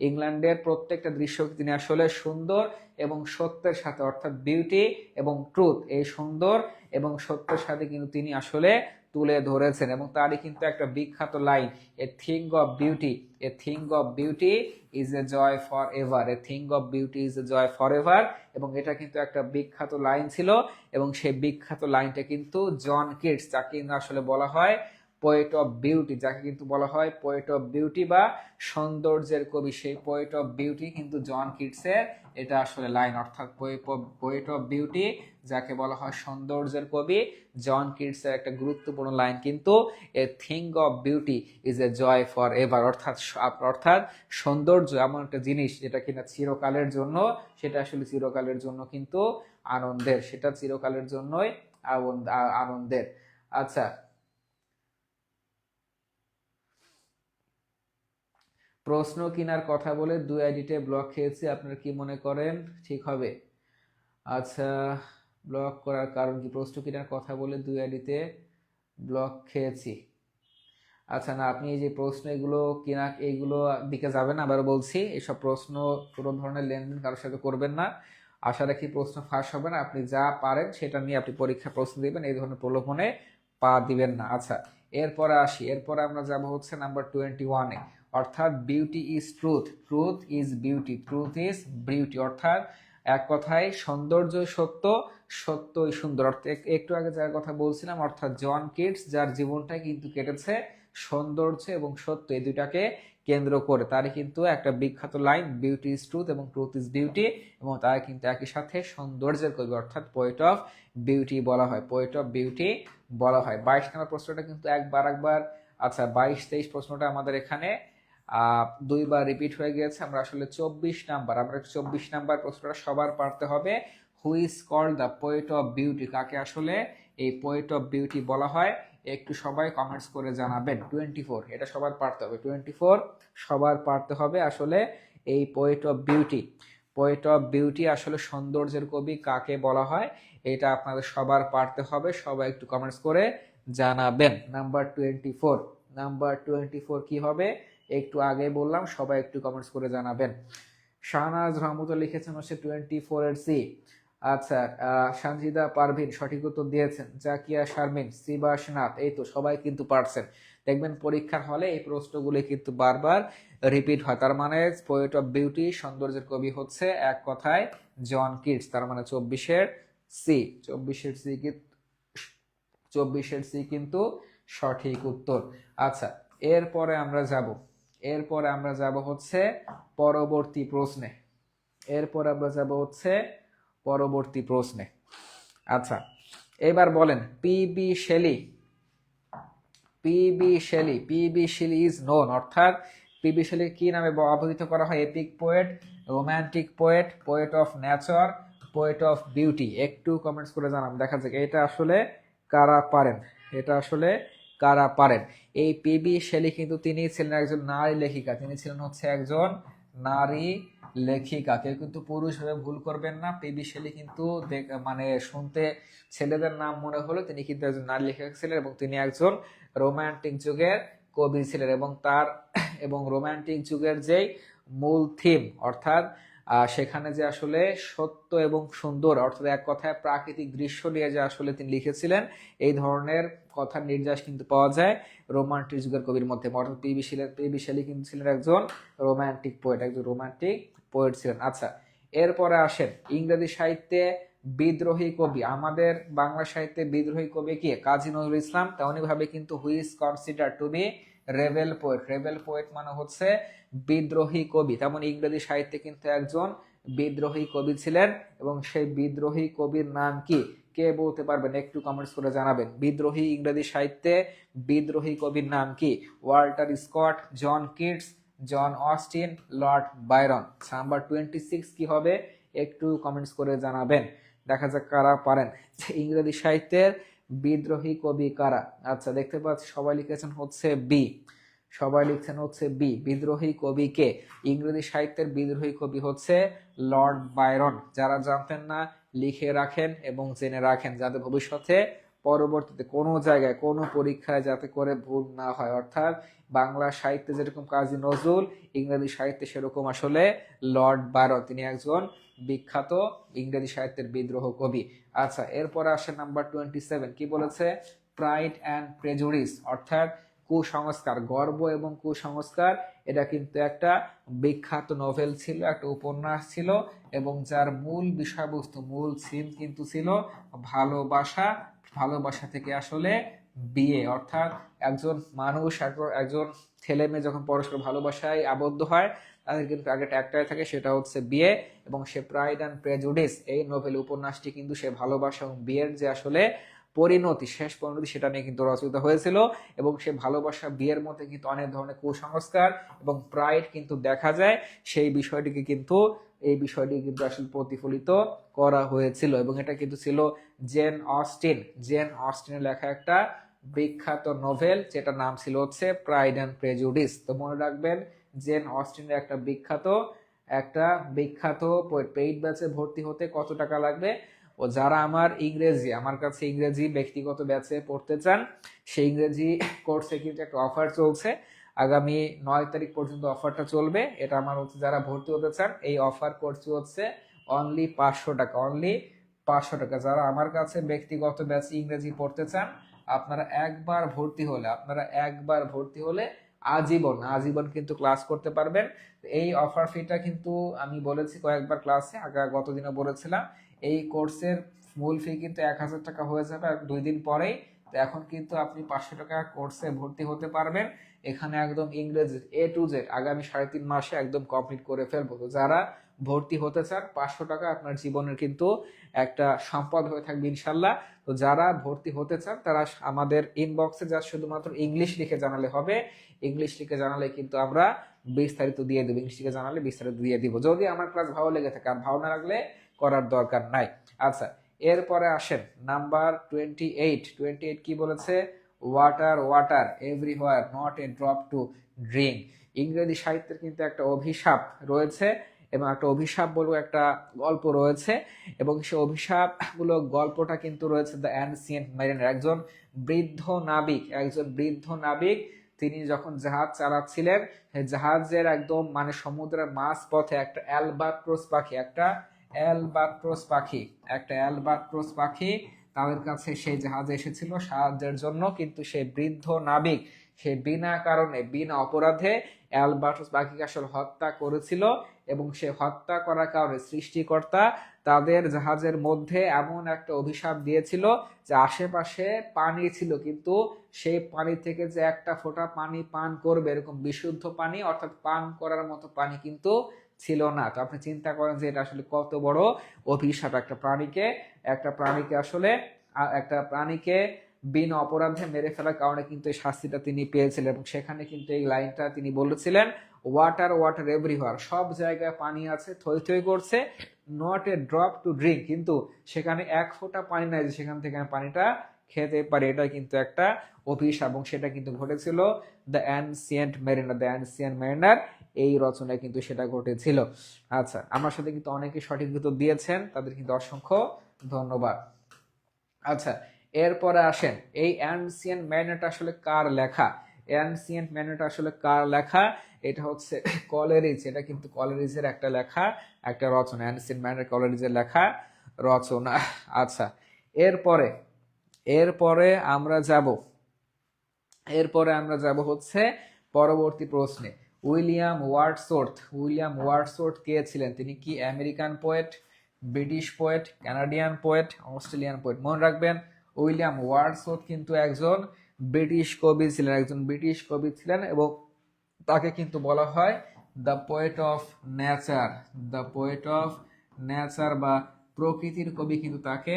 ইংল্যান্ডের প্রত্যেকটা দৃশ্য তিনি আসলে সুন্দর এবং সত্যের সাথে, অর্থাৎ বিউটি এবং ট্রুথ, এই সুন্দর এবং সত্যের সাথে কিন্তু তিনি আসলে তুলে ধরেছেন। এবং তারই কিন্তু একটা বিখ্যাত line, a thing of beauty, a thing of beauty is a joy for ever, a thing of beauty is a joy for ever. এবং এটা কিন্তু একটা বিখ্যাত লাইন ছিল এবং সেই বিখ্যাত লাইনটা কিন্তু জন কিটস, যাকে আসলে বলা হয় পোয়েট অফ বিউটি, যাকে কিন্তু বলা হয় পোয়েট অফ বিউটি বা সৌন্দর্যের কবি, সেই পোয়েট অফ বিউটি কিন্তু জন কিটসের এটা আসলে লাইন, অর্থাৎ পোয়েট অফ বিউটি যাকে বলা হয় সৌন্দর্যের কবি, জন কিটসের একটা গুরুত্বপূর্ণ লাইন কিন্তু a thing of beauty is a joy for ever, অর্থাৎ সৌন্দর্য এমন একটা জিনিস যেটা কিনা চিরকালের জন্য, সেটা আসলে চিরকালের জন্য কিন্তু আনন্দের, সেটা চিরকালের জন্যই আনন্দের। আচ্ছা, প্রশ্ন কিনার কথা বলে 2 আইডিতে ব্লক খেয়েছি, আপনারা কি মনে করেন ঠিক হবে? আচ্ছা, ব্লক করার কারণ কি? প্রশ্ন কিনার কথা বলে 2 আইডিতে ব্লক খেয়েছি। আচ্ছা, না, আপনি এই যে প্রশ্ন এগুলো কিনা, এইগুলো দিকে যাবেন, আবার বলছি এসব প্রশ্ন কোনো ধরনের লেনদেন কারোর সাথে করবেন না। আশা রাখি প্রশ্ন ফাঁস হবে না, আপনি যা পারেন সেটা নিয়ে আপনি পরীক্ষা প্রশ্ন দিবেন, এই ধরনের প্রলোভনে পা দিবেন না। আচ্ছা, এরপরে আসি, এরপরে আমরা যাব হচ্ছে নাম্বার 21-এ, অর্থাৎ beauty is truth, truth is beauty, truth is beauty, অর্থাৎ এক কথায় সৌন্দর্য সত্য, সত্যই সুন্দর। অর্থাৎ একটু আগে যার কথা বলছিলাম, অর্থাৎ জন কিটস, যার জীবনটাই কিন্তু কেটেছে সৌন্দর্য এবং সত্য এই দুটাকে কেন্দ্র করে, তারই কিন্তু একটা বিখ্যাত লাইন, বিউটি ইজ ট্রুথ এবং ট্রুথ ইজ বিউটি, এবং তার কিন্তু একই সাথে সৌন্দর্যের কবি, অর্থাৎ পোয়েট অফ বিউটি বলা হয়, পোয়েট অফ বিউটি বলা হয়। 22 নম্বর প্রশ্নটা কিন্তু একবার, আচ্ছা 22-23 প্রশ্নটা আমাদের এখানে 2বার রিপিট হয়ে গিয়েছে। আমরা আসলে 24 নাম্বার প্রশ্নটা সবার পারতে হবে। Who is called the poet of beauty, কাকে আসলে এই পোয়েট অফ বিউটি বলা হয়? একটু সবাই কমেন্টস করে জানাবেন। 24, এটা সবার পারতে হবে, 24 সবার পারতে হবে। আসলে এই poet of beauty, poet of beauty আসলে সৌন্দর্যের কবি কাকে বলা হয়, এটা আপনাদের সবার পারতে হবে, সবাই একটু কমেন্টস করে জানাবেন। নাম্বার 24 কি হবে একটু আগে বললাম, সবাই একটু কমেন্টস করে জানাবেন। শাহনাজ রহমতুল লিখেছেন হচ্ছে 24-এর সি। আচ্ছা, সানজিদা পারভিন সঠিক উত্তর দিয়েছেন। জাকিয়া শারমিন, শ্রীবাস নাথ, এই তো সবাই কিন্তু পারছেন। দেখবেন পরীক্ষার হলে এই প্রশ্নগুলি কিন্তু বারবার রিপিট হয়, তার মানে পোয়েট অফ বিউটি সৌন্দর্যের কবি হচ্ছে এক কথায় জন কিটস, তার মানে 24-এর সি, 24-এর সি কিন্তু সঠিক উত্তর। আচ্ছা, এরপরে আমরা যাব হচ্ছে পরবর্তী প্রশ্নে। আচ্ছা, এবার বলেন পিবি শেলি ইজ নোন, অর্থাৎ পিবি শেলি কি নামে অবহিত করা হয়? Epic poet, romantic poet, poet of nature, poet of beauty. একটু কমেন্টস করে জানান, দেখা যাক এটা আসলে কারা পারেন। এই পিবি শেলি কিন্তু তিনি ছিলেন একজন নারী লেখিকা, কেউ কিন্তু পুরুষ ভেবে ভুল করবেন না। পিবি শেলি কিন্তু মানে শুনতে ছেলেদের নাম মনে হলো, তিনি কিন্তু একজন নারী লেখিকা ছিলেন এবং তিনি একজন রোমান্টিক যুগের কবি ছিলেন, এবং রোমান্টিক যুগের যেই মূল থিম, অর্থাৎ সেখানে যে আসলে সত্য এবং সুন্দর, অর্থাৎ এক কথায় প্রাকৃতিক দৃশ্য নিয়ে যে আসলে তিনি লিখেছিলেন, এই ধরনের কথার নির্যাস কিন্তু পাওয়া যায় রোমান্টিক যুগের কবির মধ্যে। অর্থাৎ পিবি শেলি কিন্তু ছিলেন একজন রোমান্টিক পোয়েট ছিলেন। আচ্ছা, এরপরে আসেন ইংরেজি সাহিত্যে বিদ্রোহী কবি, আমাদের বাংলা সাহিত্যে বিদ্রোহী কবি কি? কাজী নজরুল ইসলাম। তেমনি ভাবে কিন্তু who is consider to be rebel poet মানে হচ্ছে বিদ্রোহী কবি, তেমন ইংরেজি সাহিত্যে কিন্তু একজন বিদ্রোহী কবি ছিলেন, এবং সেই বিদ্রোহী কবির নাম কি? কে বলতে পারবেন? একটু কমেন্টস করে জানাবেন। বিদ্রোহী ইংরেজি সাহিত্যে বিদ্রোহী কবির নাম কি? Walter Scott, John Keats, John Austen, Lord Byron. Number 26 কি হবে? একটু কমেন্টস করে জানাবেন, দেখা যাক কারা পারেন। ইংরেজি সাহিত্যের বিদ্রোহী কবি কারা? আচ্ছা, দেখতে পাচ্ছি সবাই লিখেছেন হচ্ছে বি। বিদ্রোহী কবি কে? ইংরেজি সাহিত্যের বিদ্রোহী কবি হচ্ছে লর্ড বায়রন। যারা জানতেন না লিখে রাখেন এবং জেনে রাখেন, যাতে ভবিষ্যতে পরবর্তীতে কোনো জায়গায় কোনো পরীক্ষায় যাতে করে ভুল না হয়। অর্থাৎ বাংলা সাহিত্যে যেরকম কাজী নজরুল, ইংরেজি সাহিত্যে সেরকম আসলে লর্ড বায়রন, তিনি একজন বিখ্যাত ইংরেজি সাহিত্যের বিদ্রোহ কবি। আচ্ছা, এরপরে আসে নাম্বার 27, কি বলেছে? প্রাইড অ্যান্ড প্রেজুডিস, অর্থাৎ কুসংস্কার, গর্ব এবং কুসংস্কার। এটা কিন্তু একটা বিখ্যাত নোভেল ছিল, একটা উপন্যাস ছিল, এবং যার মূল বিষয়বস্তু, মূল থিম কিন্তু ছিল ভালোবাসা। ভালোবাসা থেকে আসলে বিয়ে, অর্থাৎ একজন মানুষ, একজন ছেলে মেয়ে যখন পরস্পর ভালোবাসায় আবদ্ধ হয়, তাদের কিন্তু টার্গেট একটাই থাকে, সেটা হচ্ছে বিয়ে। এবং সে প্রাইড অ্যান্ড প্রেজুডিস, এই নোভেল উপন্যাসটি কিন্তু সে ভালোবাসা এবং বিয়ের যে আসলে পরিণতি, শেষ পরিণতি, সেটা নিয়ে কিন্তু রচিত হয়েছিল। এবং সে ভালোবাসা বিয়ের মধ্যে কিন্তু অনেক ধরনের কুসংস্কার এবং প্রাইড কিন্তু দেখা যায়, সেই বিষয়টিকে কিন্তু, এই বিষয়টি কিন্তু আসলে প্রতিফলিত করা হয়েছিল। এবং এটা কিন্তু ছিল জেন অস্টিনের লেখা একটা বিখ্যাত নোভেল, যেটা নাম ছিল হচ্ছে প্রাইড অ্যান্ড প্রেজুডিস। তো মনে রাখবেন, জেন অস্টিনের একটা বিখ্যাত পেইড ব্যাচে ভর্তি হতে কত টাকা লাগবে? ও যারা আমার কাছে ইংরেজি ব্যক্তিগত ব্যাচে পড়তে চান, সেই ইংরেজি কোর্সে কিন্তু একটা অফার চলছে, আগামী 9 তারিখ পর্যন্ত অফারটা চলবে। এটা আমার হচ্ছে যারা ভর্তি হতে চান, এই অফার কোর্স হচ্ছে অনলি 500 টাকা, অনলি 500 টাকা। যারা আমার কাছে ব্যক্তিগত ব্যাচে ইংরেজি পড়তে চান, আপনারা একবার ভর্তি হলে আজীবন কিন্তু ক্লাস করতে পারবেন। এই অফার ফিটা কিন্তু আমি বলেছি কয়েকবার ক্লাসে, গতদিনও বলেছিলাম, এই কোর্সের মূল ফি কিন্তু 1000 টাকা হয়ে যাবে আর 2 দিন পরেই। তো এখন কিন্তু আপনি 500 টাকা কোর্সে ভর্তি হতে পারবেন। এখানে একদম ইংরেজি A to Z আগামী 3.5 মাসে একদম কমপ্লিট করে ফেলবো। তো যারা ভর্তি হতে চান, 500 টাকা আপনার জীবনের কিন্তু একটা সম্পদ হয়ে থাকবে ইনশাল্লাহ। তো যারা ভর্তি হতে চান, তারা আমাদের ইনবক্সে যা শুধুমাত্র ইংলিশ লিখে জানালে হবে। ইংলিশ লিখে জানালে কিন্তু আমরা বিস্তারিত দিয়ে দেবো, ইংলিশ লিখে জানালে বিস্তারিত দিয়ে দিব, যদি আমার ক্লাস ভালো লেগে থাকে। আর ভালো না লাগলে করার দরকার নাই। আচ্ছা, এরপরে আসেন নাম্বার 28 কি বলেছে? Water everywhere, not a drop to drink. ইংরেজি সাহিত্যের কিন্তু একটা অভিশাপ রয়েছে, এবং একটা অভিশাপ বলবো, একটা গল্প রয়েছে, এবং সে অভিশাপমূলক গল্পটা কিন্তু রয়েছে দ্য অ্যানসিয়েন্ট মেরিনার। একজন বৃদ্ধ নাবিক, তিনি যখন জাহাজ চালাচ্ছিলেন, জাহাজের একদম মানে সমুদ্রের মাঝ পথে একটা অ্যালবাট্রোস পাখি তাদের কাছে সেই জাহাজে এসেছিল সাহায্যের জন্য। কিন্তু সেই বৃদ্ধ নাবিক, সে বিনা কারণে, বিনা অপরাধে অ্যালবাট্রোস পাখিকে আসলে হত্যা করেছিল। এবং সে হত্যা করার কারণে সৃষ্টিকর্তা তাদের জাহাজের মধ্যে এমন একটা অভিশাপ দিয়েছিল যে আশেপাশে পানি ছিল, কিন্তু সেই পানি থেকে যে একটা ফোঁটা পানি পান করবে, এরকম বিশুদ্ধ পানি, অর্থাৎ পান করার মতো পানি কিন্তু ছিল না। তো আপনি চিন্তা করেন যে এটা আসলে কত বড় অভিশাপ। একটা প্রাণীকে বিনা অপরাধে মেরে ফেলার কারণে কিন্তু এই শাস্তিটা তিনি পেয়েছিলেন। এবং সেখানে কিন্তু এই লাইনটা তিনি বলেছিলেন, ওয়াটার এভরিহোয়ার, সব জায়গায় পানি আছে, থই থই করছে, not a drop to drink, কিন্তু সেখানে এক ফোঁটা পানি নাই যে সেখান থেকে আমি পানিটা খেতে পারি। এটা কিন্তু একটা অভিশাপ, এবং সেটা কিন্তু ঘটেছিল দ্য অ্যানসিয়েন্ট মেরিনার এই রচনায় কিন্তু সেটা ঘটেছিল। আচ্ছা, আমার সাথে কিন্তু অনেকে সঠিক উত্তর দিয়েছেন, তাদের কিন্তু অসংখ্য ধন্যবাদ। আচ্ছা, এরপরে আসেন, এই অ্যানসিয়েন্ট মেরিনারটা আসলে কার লেখা? এটা হচ্ছে কলেরিজ। এটা কিন্তু কলেরিজের একটা লেখা, একটা রচনা, অ্যানসিয়েন্ট মেরিনার কলেরিজের লেখা রচনা। আচ্ছা, এরপরে আমরা যাব হচ্ছে পরবর্তী প্রশ্নে। উইলিয়াম ওয়ার্ডসওয়ার্থ কে ছিলেন? তিনি কি American poet, British poet, Canadian poet, Australian poet? মনে রাখবেন, উইলিয়াম ওয়ার্ডসওয়ার্থ কিন্তু একজন ব্রিটিশ কবি ছিলেন, এবং তাকে কিন্তু বলা হয় দ্য পোয়েট অফ নেচার বা প্রকৃতির কবি কিন্তু তাকে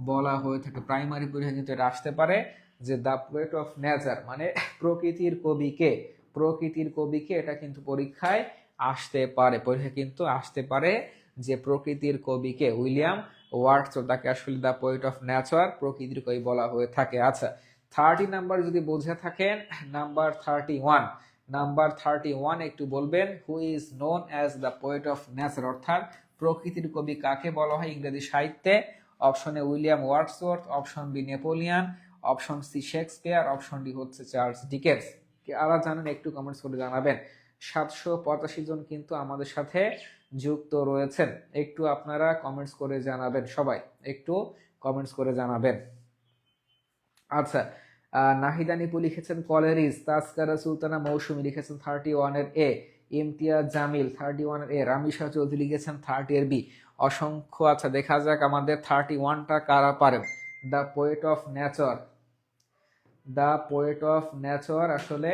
বলা হয়ে থাকে। প্রাইমারি পরীক্ষা কিন্তু এটা আসতে পারে যে দ্য পোয়েট অফ নেচার মানে প্রকৃতির কবিকে, এটা কিন্তু পরীক্ষায় আসতে পারে যে প্রকৃতির কবিকে। উইলিয়াম ওয়ার্ডসওয়ার্থ, তাকে আসলে দ্য পোয়েট অফ নেচার, প্রকৃতির কবি বলা হয়ে থাকে। আচ্ছা, 30 নাম্বার যদি বুঝে থাকেন, নাম্বার 31 একটু বলবেন, who is known as the poet of nature, অর্থাৎ প্রকৃতির কবি কাকে বলা হয় ইংরেজি সাহিত্যে? Option A William Wordsworth, option B Napoleon, option C Shakespeare, option D হচ্ছে চার্লস ডিকেন্স। আরা জানেন একটু কমেন্টস করে জানাবেন। 785 জন কিন্তু আমাদের সাথে যুক্ত রয়েছেন, একটু আপনারা কমেন্টস করে জানাবেন, সবাই একটু কমেন্টস করে জানাবেন। আচ্ছা, নাহিদা নিপু লিখেছেন কলেরিজ, তাসকারা সুলতানা মৌসুমী লিখেছেন 31 এর এ, ইমতিয়াজ জামিল 31 এর এ, রামিশা চৌধুরী লিখেছেন 30 এর বি। অসংখ্য। আচ্ছা, দেখা যাক আমাদের 31টা কারা পারেন। The poet of nature, the poet of nature আসলে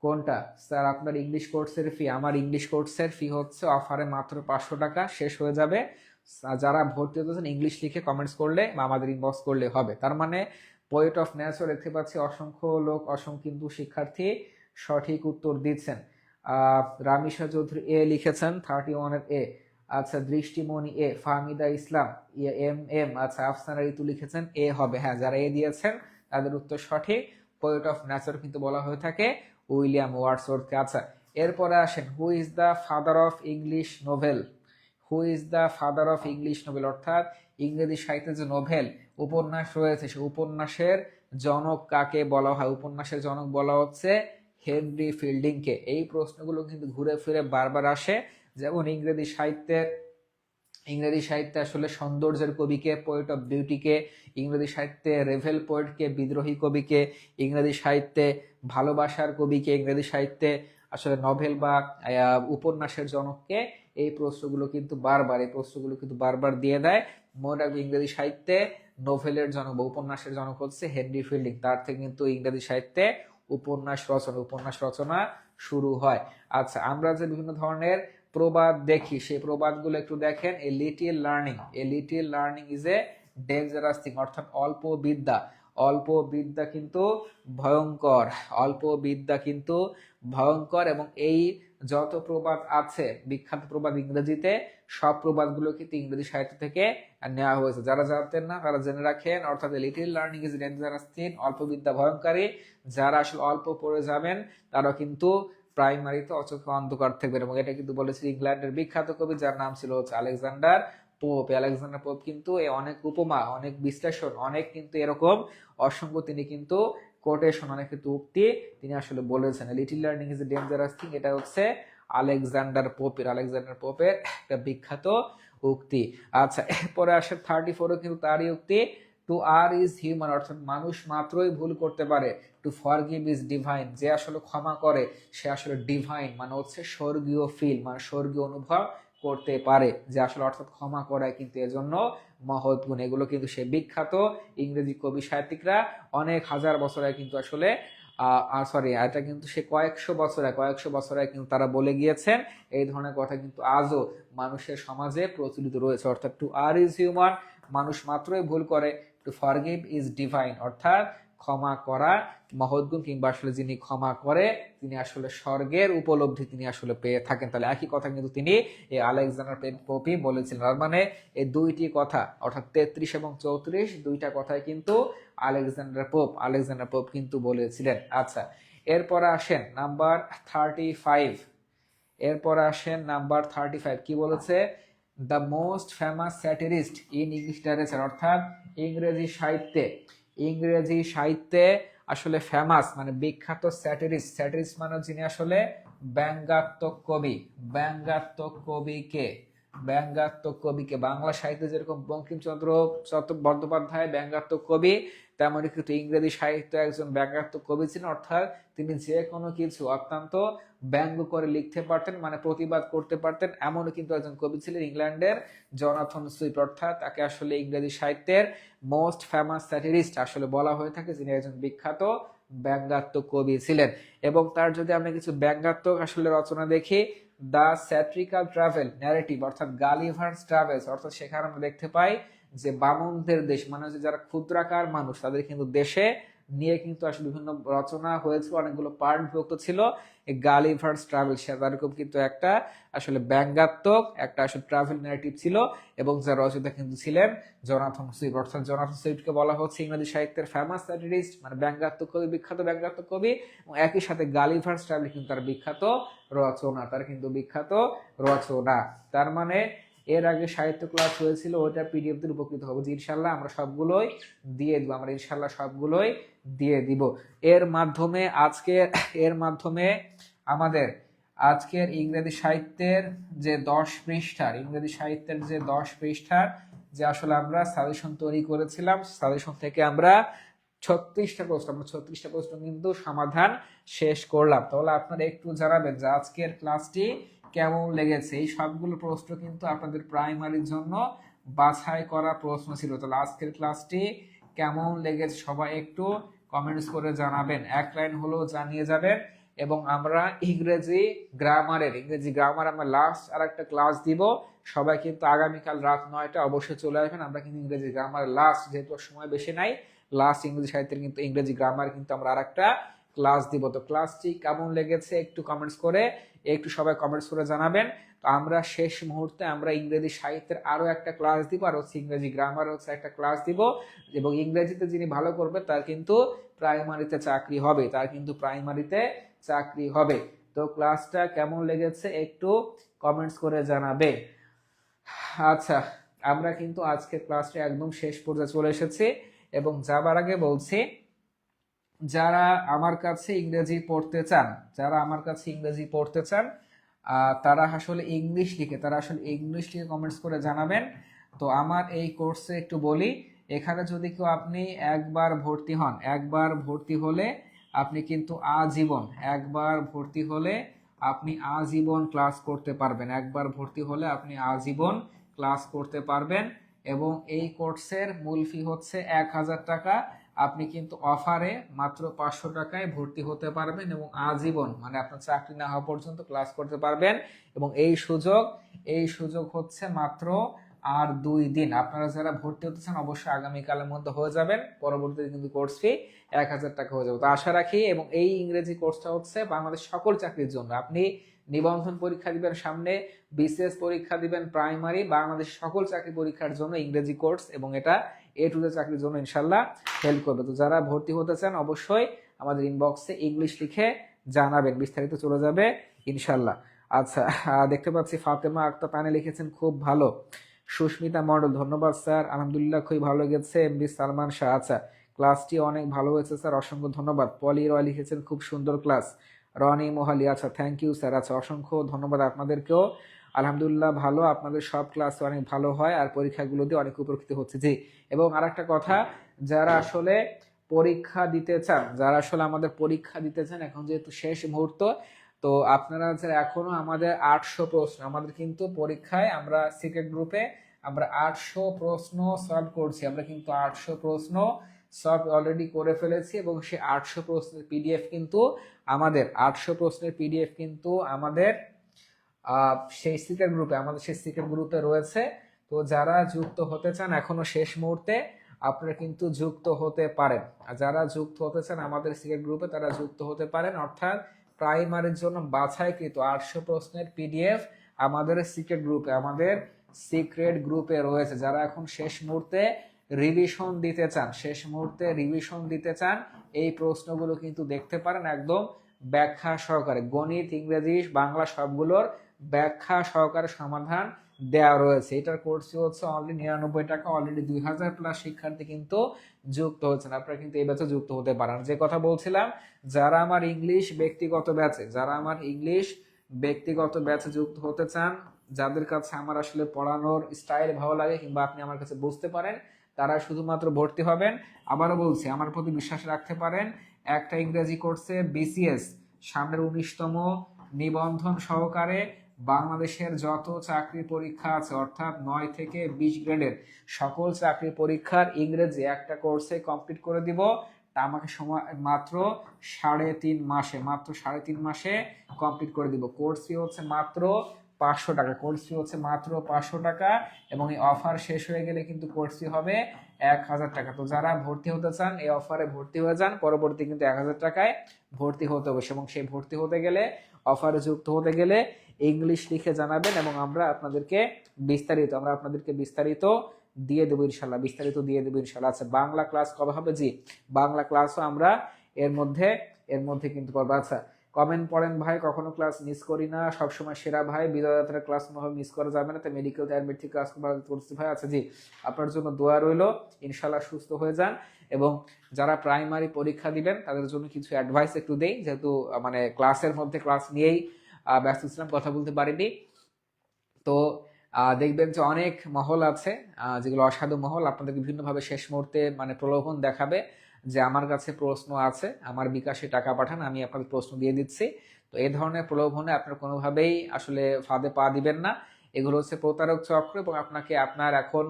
কোনটা? স্যার আপনার ইংলিশ কোর্সের ফি, আমার ইংলিশ কোর্সের ফি হচ্ছে অফারে মাত্র 500 টাকা, শেষ হয়ে যাবে। যারা ভর্তি হতেছেন ইংলিশ লিখে কমেন্টস করলে বা আমাদের ইনবক্স করলে হবে। তার মানে পোয়েট অফ নেচার দেখতে পাচ্ছি অসংখ্য লোক, অসংখ্য কিন্তু শিক্ষার্থী সঠিক উত্তর দিচ্ছেন। রামিশা চৌধুরী এ লিখেছেন 31 এর এ। আচ্ছা, দৃষ্টিমণি এ, ফাহমিদা ইসলাম এম এম, আচ্ছা আফসানা ঋতু লিখেছেন এ হবে। হ্যাঁ, যারা এ দিয়েছেন তাদের উত্তর সঠিক। পোয়েট অফ নেচার কিন্তু বলা হয়ে থাকে উইলিয়াম ওয়ার্ডসওয়ার্থকে। আচ্ছা, এরপরে আসেন, হু is the father of English novel? Who is the father of English novel, অর্থাৎ ইংরেজি সাহিত্যে যে নোভেল উপন্যাস রয়েছে সে উপন্যাসের জনক কাকে বলা হয়? উপন্যাসের জনক বলা হচ্ছে হেনরি ফিল্ডিংকে। এই প্রশ্নগুলো কিন্তু ঘুরে ফিরে বারবার আসে। যেমন ইংরেজি সাহিত্যে আসলে সৌন্দর্যের কবিকে, পোয়েট অফ বিউটিকে, ইংরেজি সাহিত্যে রেভেল পোয়েটকে, বিদ্রোহী কবিকে, ইংরেজি সাহিত্যে ভালোবাসার কবিকে, ইংরেজি সাহিত্যে আসলে নভেল বা উপন্যাসের জনককে। এই প্রশ্নগুলো কিন্তু বারবার দিয়ে দেয়। মনে রাখবে, ইংরেজি সাহিত্যে নোভেলের জনক বা উপন্যাসের জনক হচ্ছে হেনরি ফিল্ডিং। তার থেকে কিন্তু ইংরেজি সাহিত্যে উপন্যাস রচনা শুরু হয়। আচ্ছা, আমরা যে বিভিন্ন ধরনের প্রবাদ দেখি সেই প্রবাদগুলো একটু দেখেন। A little learning is a dangerous thing, অর্থাৎ অল্প বিদ্যা কিন্তু ভয়ঙ্কর। এবং এই যত প্রবাদ আছে, বিখ্যাত প্রবাদ ইংরেজিতে, সব প্রবাদগুলো কিন্তু ইংরেজি সাহিত্য থেকে নেওয়া হয়েছে। যারা জানতেন না তারা জেনে রাখেন। অর্থাৎ little learning is dangerous thing, অল্প বিদ্যা ভয়ঙ্করী। যারা আসলে অল্প পড়ে যাবেন তারা কিন্তু প্রাইমারিতে অচক্ষে অন্ধকার থাকবেন। এবং এটা কিন্তু বলেছিল ইংল্যান্ডের বিখ্যাত কবি, যার নাম ছিল হচ্ছে আলেকজান্ডার পোপ। কিন্তু এই অনেক উপমা, অনেক বিশ্লেষণ, অনেক কিন্তু এরকম অসংখ্য তিনি কিন্তু কোটেশন, অনেক কিন্তু উক্তি তিনি আসলে বলেছেন। Little learning is a dangerous thing, এটা হচ্ছে আলেকজান্ডার পোপের একটা বিখ্যাত উক্তি। আচ্ছা, এরপরে আসে 34ও কিন্তু তারই উক্তি, টু আর ইজ হিউম্যান, অর্থাৎ মানুষ মাত্রই ভুল করতে পারে। টু ফরগিভ ইজ ডিভাইন, যে আসলে ক্ষমা করে সে আসলে ডিভাইন, মানে হচ্ছে স্বর্গীয় ফিল, মানে স্বর্গীয় অনুভব করতে পারে, যে আসলে অর্থাৎ ক্ষমা করায় কিন্তু এজন্য মহৎ গুণ। এগুলো কিন্তু সে বিখ্যাত ইংরেজি কবি সাহিত্যিকরা অনেক হাজার বছরে কিন্তু আসলে এটা কিন্তু সে কয়েকশো বছরে কিন্তু তারা বলে গিয়েছেন। এই ধরনের কথা কিন্তু আজও মানুষের সমাজে প্রচলিত রয়েছে। অর্থাৎ টু আর ইজ হিউম্যান, মানুষ মাত্রই ভুল করে। টু ফরগিভ ইজ ডিভাইন, অর্থাৎ ক্ষমা করা মহৎ গুণ, কিংবা আসলে যিনি ক্ষমা করে তিনি আসলে স্বর্গের উপলব্ধি তিনি আসলে পেয়ে থাকেন। তাহলে একই কথা কিন্তু তিনি এই আলেকজান্ডার পোপই বলেছিলেন। তার মানে এই দুইটি কথা, অর্থাৎ 33 এবং 34, দুইটা কথাই কিন্তু আলেকজান্ডার পোপ কিন্তু বলেছিলেন। আচ্ছা, এরপরে আসেন নাম্বার 35। কি বলেছে? The most famous satirist in English literature, অর্থাৎ ইংরেজি সাহিত্যে আসলে ফেমাস মানে বিখ্যাত স্যাটিরিস্ট মানে যিনি আসলে ব্যঙ্গাত্মক কবিকে বাংলা সাহিত্যে যেরকম বঙ্কিমচন্দ্র বন্দ্যোপাধ্যায় ব্যঙ্গাত্মক কবি, তেমনি কিন্তু ইংরেজি সাহিত্য একজন ব্যঙ্গাত্মক কবি ছিলেন। অর্থাৎ তিনি যে কোনো কিছু অত্যন্ত ব্যঙ্গ করে লিখতে পারতেন, মানে প্রতিবাদ করতে পারতেন, এমনও কিন্তু একজন কবি ছিলেন ইংল্যান্ডের জনাথন সুইফট। অর্থাৎ তাকে আসলে ইংরেজি সাহিত্যের মোস্ট ফেমাস স্যাটিরিস্ট আসলে বলা হয়ে থাকে, যিনি একজন বিখ্যাত ব্যঙ্গাত্মক কবি ছিলেন। এবং তার যদি আমরা কিছু ব্যঙ্গাত্মক আসলে রচনা দেখি, দ্য স্যাট্রিক্যাল ট্রাভেল ন্যারেটিভ, অর্থাৎ গালিভার্স ট্রাভেলস, অর্থাৎ সেখানে আমরা দেখতে পাই যে বামনদের দেশ, মানে হচ্ছে যারা ক্ষুদ্রাকার মানুষ, তাদের কিন্তু দেশে নিয়ে কিন্তু আসলে বিভিন্ন রচনা হয়েছিল, অনেকগুলো পার্ট বিভক্ত ছিল। এই গালিভার্স ট্রাভেল সেরকম কিন্তু একটা আসলে ব্যঙ্গাত্মক একটা আসলে ট্রাভেল ন্যারেটিভ ছিল। এবং যার রচয়িতা কিন্তু ছিলেন জনাথন সুইফট। অর্থাৎ জনাথন সুইফটকে বলা হচ্ছে ইংরেজি সাহিত্যের ফেমাস স্যাটিরিস্ট, মানে ব্যঙ্গাত্মক কবি, বিখ্যাত ব্যঙ্গাত্মক কবি। এবং একই সাথে গালিভার্স ট্রাভেল কিন্তু তার বিখ্যাত রচনা। তার মানে এর আগে সাহিত্য ক্লাস হয়েছিল, ওইটা পিডিএফ দিয়ে উপকৃত হবো যে ইনশাল্লাহ আমরা সবগুলোই দিয়ে দিব, আমরা ইনশাল্লাহ সবগুলোই দিয়ে দিব। এর মাধ্যমে আমাদের আজকের ইংরেজি সাহিত্যের যে 10 পৃষ্ঠার যে আসলে আমরা সাজেশন তৈরি করেছিলাম, সাজেশন থেকে আমরা 36টা প্রশ্ন কিন্তু সমাধান শেষ করলাম। তাহলে আপনারা একটু জানাবেন যে আজকের ক্লাসটি কেমন লেগেছে। এই সবগুলো প্রশ্ন কিন্তু আপনাদের প্রাইমারির জন্য বাছাই করা প্রশ্ন ছিল। তাহলে আজকের ক্লাসটি কেমন লেগেছে সবাই একটু কমেন্টস করে জানাবেন, এক লাইন হলেও জানিয়ে যাবেন। এবং আমরা ইংরেজি গ্রামার আমরা লাস্ট আর একটা ক্লাস দিব। সবাই কিন্তু আগামীকাল রাত 9টা অবশ্যই চলে আসবেন। আমরা কিন্তু ইংরেজি গ্রামার লাস্ট, যেহেতু সময় বেশি নাই, লাস্ট ইংরেজি সাহিত্যের কিন্তু ইংরেজি গ্রামার কিন্তু আমরা আর একটা ক্লাস দিব। তো ক্লাসটি কেমন লেগেছে একটু সবাই কমেন্টস করে জানাবেন। তো আমরা শেষ মুহূর্তে আমরা ইংরেজি সাহিত্যের আরো একটা ক্লাস দিব, আর হচ্ছে ইংরেজি গ্রামার হচ্ছে একটা ক্লাস দিব। এবং ইংরেজিতে যিনি ভালো করবে তার কিন্তু প্রাইমারিতে চাকরি হবে। তো ক্লাসটা কেমন লেগেছে একটু কমেন্টস করে জানাবে। আচ্ছা, আমরা কিন্তু আজকের ক্লাসটা একদম শেষ পর্যায়ে চলে এসেছি। এবং যাবার আগে বলছি, যারা আমার কাছে ইংরেজি পড়তে চান তারা আসলে ইংলিশ লিখে কমেন্টস করে জানাবেন। তো আমার এই কোর্সে একটু বলি, এখানে যদি কেউ আপনি একবার ভর্তি হলে আপনি কিন্তু আজীবন ক্লাস করতে পারবেন। এবং এই কোর্সের মূল ফি হচ্ছে 1000 টাকা। আপনি কিন্তু অফারে মাত্র 500 টাকায় ভর্তি হতে পারবেন এবং আজীবন, মানে আপনার চাকরি না হওয়া পর্যন্ত ক্লাস করতে পারবেন। এবং এই সুযোগ হচ্ছে মাত্র আর 2 দিন। আপনারা যারা ভর্তি হতে চান অবশ্যই আগামীকালের মধ্যে হয়ে যাবেন, পরবর্তীতে কিন্তু কোর্স ফি 1000 টাকা হয়ে যাবে। তো আশা রাখি, এবং এই ইংরেজি কোর্সটা হচ্ছে বাংলাদেশ সকল চাকরির জন্য। আপনি নিবন্ধন পরীক্ষা দিবেন, সামনে বিসিএস পরীক্ষা দিবেন, প্রাইমারি, বাংলাদেশ সকল চাকরি পরীক্ষার জন্য ইংরেজি কোর্স, এবং এটা A to Z চাকরির জন্য ইনশাল্লাহ হেল্প করবে। তো যারা ভর্তি হতে চান অবশ্যই আমাদের ইনবক্সে ইংলিশ লিখে জানাবেন, বিস্তারিত চলে যাবে ইনশাল্লাহ। আচ্ছা, দেখতে পাচ্ছি ফাতেমা আক্তার পানে লিখেছেন খুব ভালো। সুস্মিতা মন্ডল, ধন্যবাদ স্যার, আলহামদুলিল্লাহ খুবই ভালো লেগেছে। এমডি সালমান শাহ, আচ্ছা ক্লাসটি অনেক ভালো হয়েছে স্যার, অসংখ্য ধন্যবাদ। পলি রয় লিখেছেন খুব সুন্দর ক্লাস। রনি মোহালি, আচ্ছা থ্যাংক ইউ স্যার, আচ্ছা অসংখ্য ধন্যবাদ আপনাদেরকেও। আলহামদুলিল্লাহ ভালো, আপনাদের সব ক্লাস অনেক ভালো হয় আর পরীক্ষাগুলো দিয়ে অনেক উপকৃত হচ্ছে। জি, এবং আরেকটা কথা, যারা আসলে আমাদের পরীক্ষা দিতে চান, এখন যেহেতু শেষ মুহূর্ত, তো আপনারা যারা এখনো আমাদের 800 প্রশ্ন, আমাদের কিন্তু পরীক্ষায় আমরা সিক্রেট গ্রুপে আমরা 800 প্রশ্ন সলভ করছি। আমরা কিন্তু 800 প্রশ্ন সলভ অলরেডি করে ফেলেছি, এবং সেই 800 প্রশ্নের পিডিএফ কিন্তু আমাদের সেই সিক্রেট গ্রুপে রয়েছে। তো যারা যুক্ত হতে চান এখনো শেষ মুহূর্তে, আপনারা কিন্তু যুক্ত হতে পারেন। আর যারা যুক্ত হতে চান আমাদের সিক্রেট গ্রুপে তারা যুক্ত হতে পারেন। অর্থাৎ প্রাইমারির জন্য বাছাইকৃত 800 প্রশ্নের পিডিএফ আমাদের সিক্রেট গ্রুপে রয়েছে। যারা এখন শেষ মুহূর্তে রিভিশন দিতে চান এই প্রশ্নগুলো কিন্তু দেখতে পারেন, একদম ব্যাখ্যা সহকারে, গণিত, ইংরেজি, বাংলা সবগুলোর ব্যাখ্যা সহকারে সমাধান দেওয়া রয়েছে। এটার কোর্স হচ্ছে অনলি 99 টাকা। অলরেডি 2000 প্লাস শিক্ষার্থী কিন্তু যুক্ত হচ্ছেন। আপনারা কিন্তু এই ব্যাচে যুক্ত হতে পারেন। যে কথা বলছিলাম, যারা আমার ইংলিশ ব্যক্তিগত ব্যাচে যুক্ত হতে চান, যাদের কাছে আমার আসলে পড়ানোর স্টাইল ভালো লাগে কিংবা আপনি আমার কাছে বুঝতে পারেন, তারা শুধুমাত্র ভর্তি হবেন। আবারও বলছি, আমার প্রতি বিশ্বাস রাখতে পারেন। একটা ইংরেজি কোর্সে বিসিএস সামনের 19তম নিবন্ধন সহকারে বাংলাদেশের যত চাকরি পরীক্ষা আছে, অর্থাৎ 9 থেকে 20 গ্রেডের সকল চাকরি পরীক্ষার ইংরেজি একটা কোর্সে কমপ্লিট করে দিব। তা আমাকে সময় মাত্র 3.5 মাসে কমপ্লিট করে দিব। কোর্স ফি হচ্ছে মাত্র 500 টাকা। এবং এই অফার শেষ হয়ে গেলে কিন্তু কোর্স ফি হবে 1000 টাকা। তো যারা ভর্তি হতে চান এই অফারে ভর্তি হয়ে যান, পরবর্তী কিন্তু 1000 টাকায় ভর্তি হতে হবে। এবং সেই ভর্তি হতে গেলে, অফারে যুক্ত হতে গেলে ইংলিশ লিখে জানাবেন, এবং আমরা আপনাদেরকে বিস্তারিত দিয়ে দেবো ইনশাল্লাহ। আচ্ছা, বাংলা ক্লাস কবে হবে? জি, বাংলা ক্লাসও আমরা এর মধ্যে কিন্তু করবো। আচ্ছা, কমেন্ট পড়েন ভাই, কখনো ক্লাস মিস করি না, সবসময় সেরা ভাই, বিজয় যাত্রার ক্লাস কোনোভাবে মিস করা যাবে না, তাই মেডিকেল অ্যাডমিট থেকে ক্লাস করছি ভাই। আচ্ছা জি, আপনার জন্য দোয়া রইলো, ইনশাল্লাহ সুস্থ হয়ে যান। এবং যারা প্রাইমারি পরীক্ষা দিবেন তাদের জন্য কিছু অ্যাডভাইস একটু দেই, যেহেতু মানে ক্লাসের মধ্যে ক্লাস নিয়েই ব্যস্ত ছিলাম, কথা বলতে পারিনি। তো দেখবেন যে অনেক মহল আছে যেগুলো অসাধু মহল, আপনাদের বিভিন্নভাবে শেষ মুহূর্তে মানে প্রলোভন দেখাবে যে আমার কাছে প্রশ্ন আছে, আমার বিকাশে টাকা পাঠান, আমি আপনাদের প্রশ্ন দিয়ে দিচ্ছি। তো এই ধরনের প্রলোভনে আপনার কোনোভাবেই আসলে ফাঁদে পা দিবেন না। এগুলো হচ্ছে প্রতারক চক্র, এবং আপনাকে আপনার এখন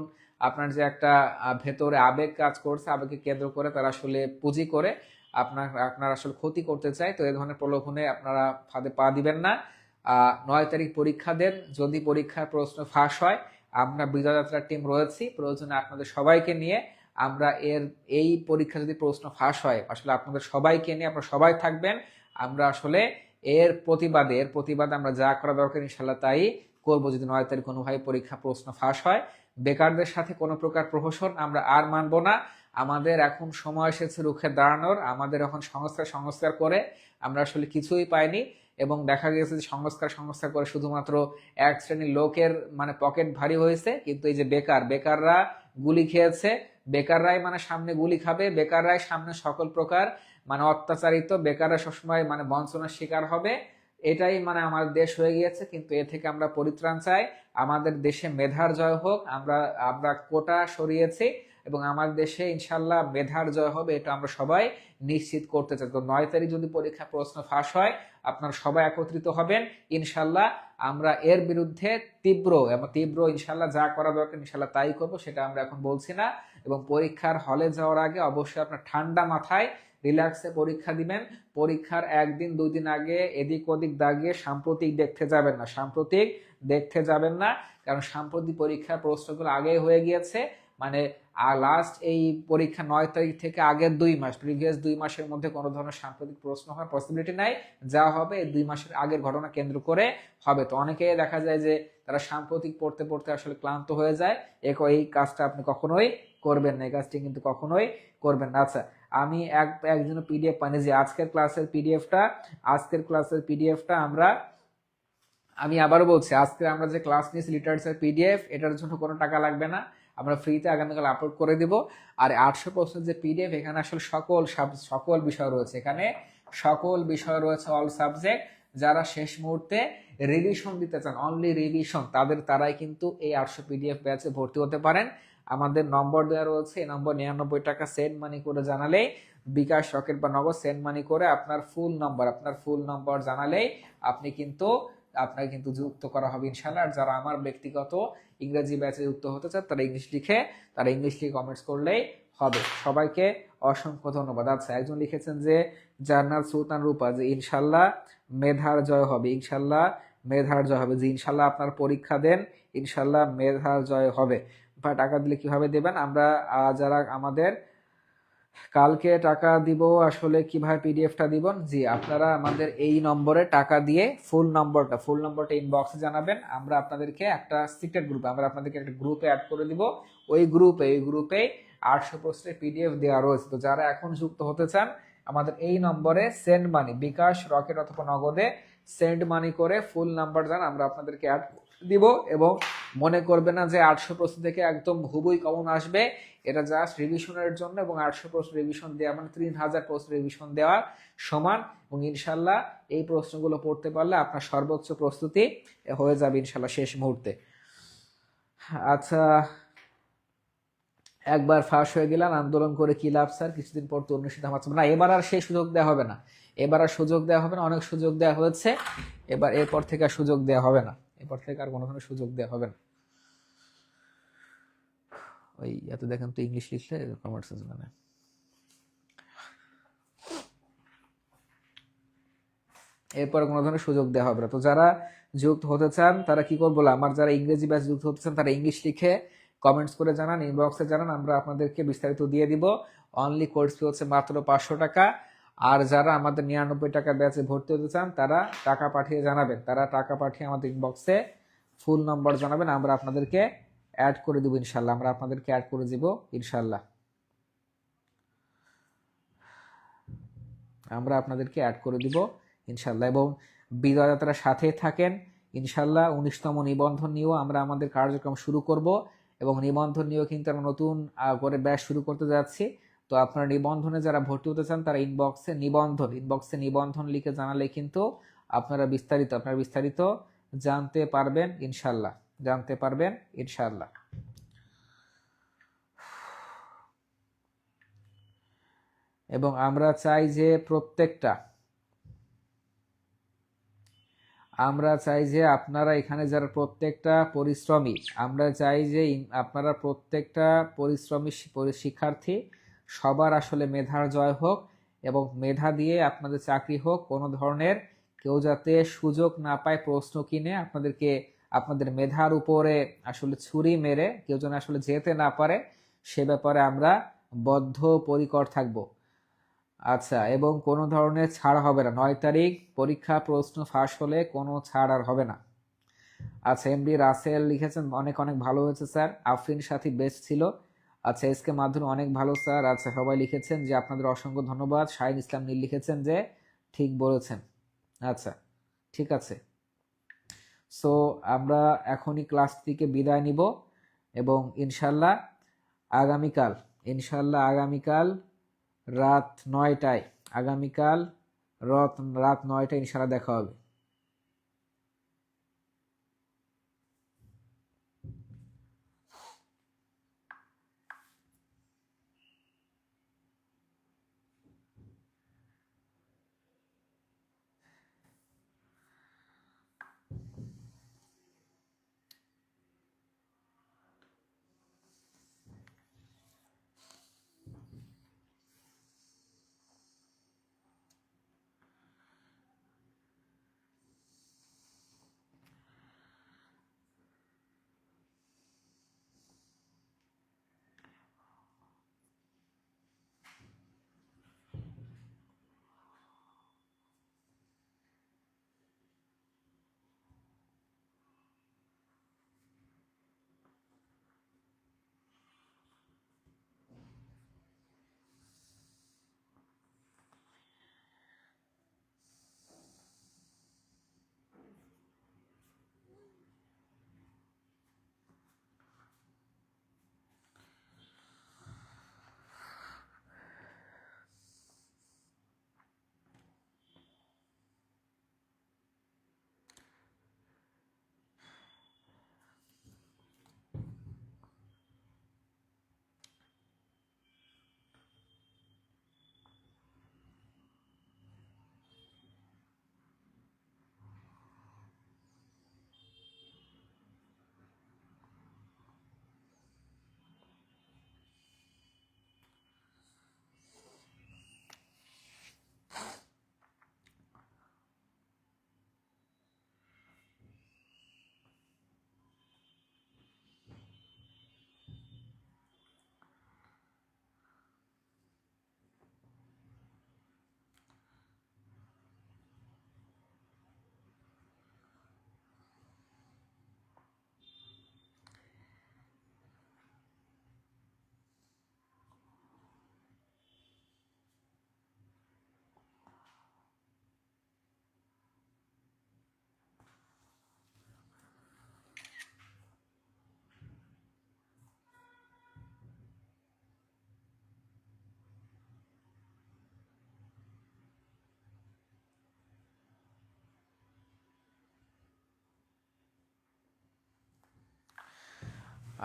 আপনার যে একটা ভেতরে আবেগ কাজ করছে, আবেগকে কেন্দ্র করে তারা আসলে পুঁজি করে আপনার আপনার আসলে ক্ষতি করতে চায়। তো এই ধরনের প্রলোভনে আপনারা ফাঁদে পা দিবেন না। 9 তারিখ পরীক্ষা দেন, যদি পরীক্ষার প্রশ্ন ফাঁস হয়, আমরা বিজয়যাত্রার টিম রয়েছি, প্রয়োজনে আপনাদের সবাইকে নিয়ে আমরা এই পরীক্ষা যদি প্রশ্ন ফাঁস হয়, আসলে আপনাদের সবাইকে নিয়ে আপনারা সবাই থাকবেন, আমরা আসলে এর প্রতিবাদে আমরা যা করা দরকার ইনশাল্লাহ তাই করবো, যদি 9 তারিখ কোনোভাবে পরীক্ষা প্রশ্ন ফাঁস হয়। বেকারদের সাথে কোনো প্রকার প্রহসন আমরা আর মানবো না। আমাদের এখন সময় এসেছে রুখে দাঁড়ানোর, আমাদের এখন সংস্কার করে আমরা আসলে কিছুই পাইনি, এবং দেখা গেছে যে সংস্কার করে শুধুমাত্র এক শ্রেণীর লোকের মানে পকেট ভারী হয়েছে। কিন্তু এই যে বেকাররা গুলি খেয়েছে, বেকাররাই মানে সামনে গুলি খাবে, বেকাররাই সামনে সকল প্রকার মানে অত্যাচারিত, বেকাররা সবসময় মানে বঞ্চনার শিকার হবে। এটাই মানে আমাদের দেশ হয়ে গিয়েছে, কিন্তু এ থেকে আমরা পরিত্রাণ চাই। আমাদের দেশে মেধার জয় হোক, আমরা আমরা কোটা সরিয়েছি, এবং আমার দেশে ইনশাল্লাহ মেধার জয় হবে, এটা আমরা সবাই নিশ্চিত করতে চাই। তো 9 তারিখ যদি পরীক্ষা প্রশ্ন ফাঁস হয়, আপনারা সবাই একত্রিত হবেন ইনশাল্লাহ। আমরা এর বিরুদ্ধে তীব্র ইনশাল্লাহ যা করা দরকার ইনশাল্লাহ তাই করব, সেটা আমরা এখন বলছি না। এবং পরীক্ষার হলে যাওয়ার আগে অবশ্যই আপনার ঠান্ডা মাথায় রিল্যাক্সে পরীক্ষা দিবেন। পরীক্ষার 1 দিন 2 দিন আগে এদিক ওদিক দাগিয়ে সাম্প্রতিক দেখতে যাবেন না, কারণ সাম্প্রতিক পরীক্ষার প্রশ্নগুলো আগেই হয়ে গিয়েছে। মানে লাস্ট এই পরীক্ষা 9 তারিখ থেকে আগের 2 মাস, প্রিভিয়াস 2 মাসের মধ্যে কোনো ধরনের সাম্প্রতিক প্রশ্ন হওয়ার পসিবিলিটি নাই। যা হবে এই 2 মাসের আগের ঘটনা কেন্দ্র করে হবে। তো অনেকেই দেখা যায় যে তারা সাম্প্রতিক পড়তে পড়তে আসলে ক্লান্ত হয়ে যায়। এই কাজটা আপনি কখনোই করবেন না, এই কাজটি কিন্তু কখনোই করবেন না। আচ্ছা, আমি একজন পিডিএফ পানি যে আজকের ক্লাসের পিডিএফটা আমি আবারও বলছি, আজকে আমরা যে ক্লাস নিয়েছি লিটারেচার পিডিএফ, এটার জন্য কোনো টাকা লাগবে না, আমরা ফ্রিতে আগামীকাল আপলোড করে দিব। আর 800 প্রশ্নের যে পিডিএফ, এখানে আসলে সকল বিষয় রয়েছে, অল সাবজেক্ট। যারা শেষ মুহূর্তে রিভিশন দিতে চান, অনলি রিভিশন, তারাই কিন্তু এই 800 পিডিএফ ব্যাচে ভর্তি হতে পারেন। আমাদের নম্বর দেওয়া রয়েছে, এই নম্বর 99 টাকা সেন্ড মানি করে জানালেই, বিকাশ, রকেট বা নগদ সেন্ড মানি করে আপনার ফুল নম্বর জানালেই আপনাকে কিন্তু যুক্ত করা হবে ইনশাল্লাহ। আর যারা আমার ব্যক্তিগত ইংরেজি ব্যাচে যুক্ত হতে চান, তারা ইংলিশ লিখে কমেন্টস করলেই হবে। সবাইকে অসংখ্য ধন্যবাদ। আচ্ছা, একজন লিখেছেন যে জান্নাত সুলতান রূপা, যে ইনশাল্লাহ মেধার জয় হবে, যে ইনশাল্লাহ আপনার পরীক্ষা দেন, ইনশাল্লাহ মেধার জয় হবে। বা টাকা দিলে কিভাবে দেবেন? আমরা যারা আমাদের কালকে টাকা দিব, আসলে কিভাবে পিডিএফটা দিব? জি, আপনারা আমাদের এই নম্বরে টাকা দিয়ে ফুল নম্বরটা ইনবক্সে জানাবেন। আমরা আপনাদেরকে একটা সিক্রেট গ্রুপে একটা গ্রুপে অ্যাড করে দিব। ওই গ্রুপে 800 প্রশ্নের পিডিএফ দেওয়া রয়েছে। তো যারা এখন যুক্ত হতে চান, আমাদের এই নম্বরে সেন্ড মানি, বিকাশ, রকেট অথবা নগদে সেন্ড মানি করে ফুল নাম্বার জান, আমরা আপনাদেরকে অ্যাড দিব। এবং মনে করবে না যে 800 প্রশ্ন থেকে একদম হুবই কমন আসবে, এটা জাস্ট রিভিশনের জন্য। এবং 800 প্রশ্ন রিভিশন দেওয়া মানে 3000 প্রশ্ন রিভিশন দেওয়ার সমান। এবং ইনশাল্লাহ এই প্রশ্নগুলো পড়তে পারলে আপনার সর্বোচ্চ প্রস্তুতি হয়ে যাবে ইনশাল্লাহ শেষ মুহূর্তে। আচ্ছা, একবার ফাঁস হয়ে গেলেন, আন্দোলন করে কি লাভ স্যার, কিছুদিন পর তো অনুষ্ঠিত হচ্ছে না। এবার আর সেই সুযোগ দেওয়া হবে না, অনেক সুযোগ দেওয়া হয়েছে, এরপর থেকে আর সুযোগ দেওয়া হবে না, কোনো ধরনের সুযোগ দেওয়া হবে না। ওই এত দেখেন তো ইংলিশ লিখলে কমার্স মানে এরপর কোনো ধরনের সুযোগ দেওয়া হবে না। তো যারা যুক্ত হতে চান তারা কি করবো, আমার যারা ইংরেজি ব্যাচ যুক্ত হতে চান তারা ইংলিশ লিখে কমেন্টস করে জানান, ইনবক্সে জানান, আমরা আপনাদেরকে বিস্তারিত দিয়ে দিব। অনলি কোর্স ফি হচ্ছে মাত্র 500 টাকা। আর যারা আমাদের 99 টাকা ব্যাচে ভর্তি হতে চান, তারা টাকা পাঠিয়ে জানাবেন, আমাদের ইনবক্সে ফুল নম্বর জানাবেন, আমরা আপনাদেরকে অ্যাড করে দিব ইনশাল্লাহ। ইনশাল্লাহ। এবং বিজয় যাত্রার সাথে থাকেন ইনশাল্লাহ। 19তম নিবন্ধন নিয়েও আমরা আমাদের কার্যক্রম শুরু করব, এবং নিবন্ধন নিয়েও কিন্তু আমরা নতুন করে ব্যাচ শুরু করতে যাচ্ছি। তো আপনারা নিবন্ধনে যারা ভর্তি হতে চান তারা ইনবক্সে নিবন্ধন লিখে জানালে কিন্তু আপনারা বিস্তারিত জানতে পারবেন ইনশাল্লাহ। এবং আমরা চাই যে আপনারা এখানে যারা প্রত্যেকটা পরিশ্রমী, আমরা চাই যে আপনারা প্রত্যেকটা পরিশ্রমী শিক্ষার্থী সবার আসলে মেধার জয় হোক, এবং মেধা দিয়ে আপনাদের চাকরি হোক। কোনো ধরনের কেউ যাতে সুযোগ না পায় প্রশ্ন কিনে আপনাদের মেধার উপরে আসলে ছুরি মেরে কেউ যেন আসলে যেতে না পারে, সে ব্যাপারে আমরা বদ্ধপরিকর থাকব। আচ্ছা, এবং কোনো ধরনের ছাড় হবে না। 9 তারিখ পরীক্ষা প্রশ্ন ফাঁস হলে কোনো ছাড় আর হবে না। আচ্ছা, এমডি রাসেল লিখেছেন অনেক অনেক ভালো হয়েছে স্যার, আফরিন সাথী বেস্ট ছিল। আচ্ছা, এসকে মাধ্যমে অনেক ভালো স্যার। আচ্ছা, সবাই লিখেছেন যে আপনাদের অসংখ্য ধন্যবাদ। শাহিন ইসলাম নীল লিখেছেন যে ঠিক বলেছেন। আচ্ছা, ঠিক আছে। সো আমরা এখনই ক্লাস থেকে বিদায় নিব, এবং আগামীকাল রাত 9টায় ইনশাল্লাহ দেখা হবে।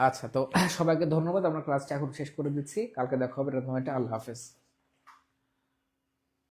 আচ্ছা, তো সবাইকে ধন্যবাদ। আমরা ক্লাসটা এখন শেষ করে দিচ্ছি। কালকে দেখা হবে রাত 9টায়। আল্লাহ হাফেজ।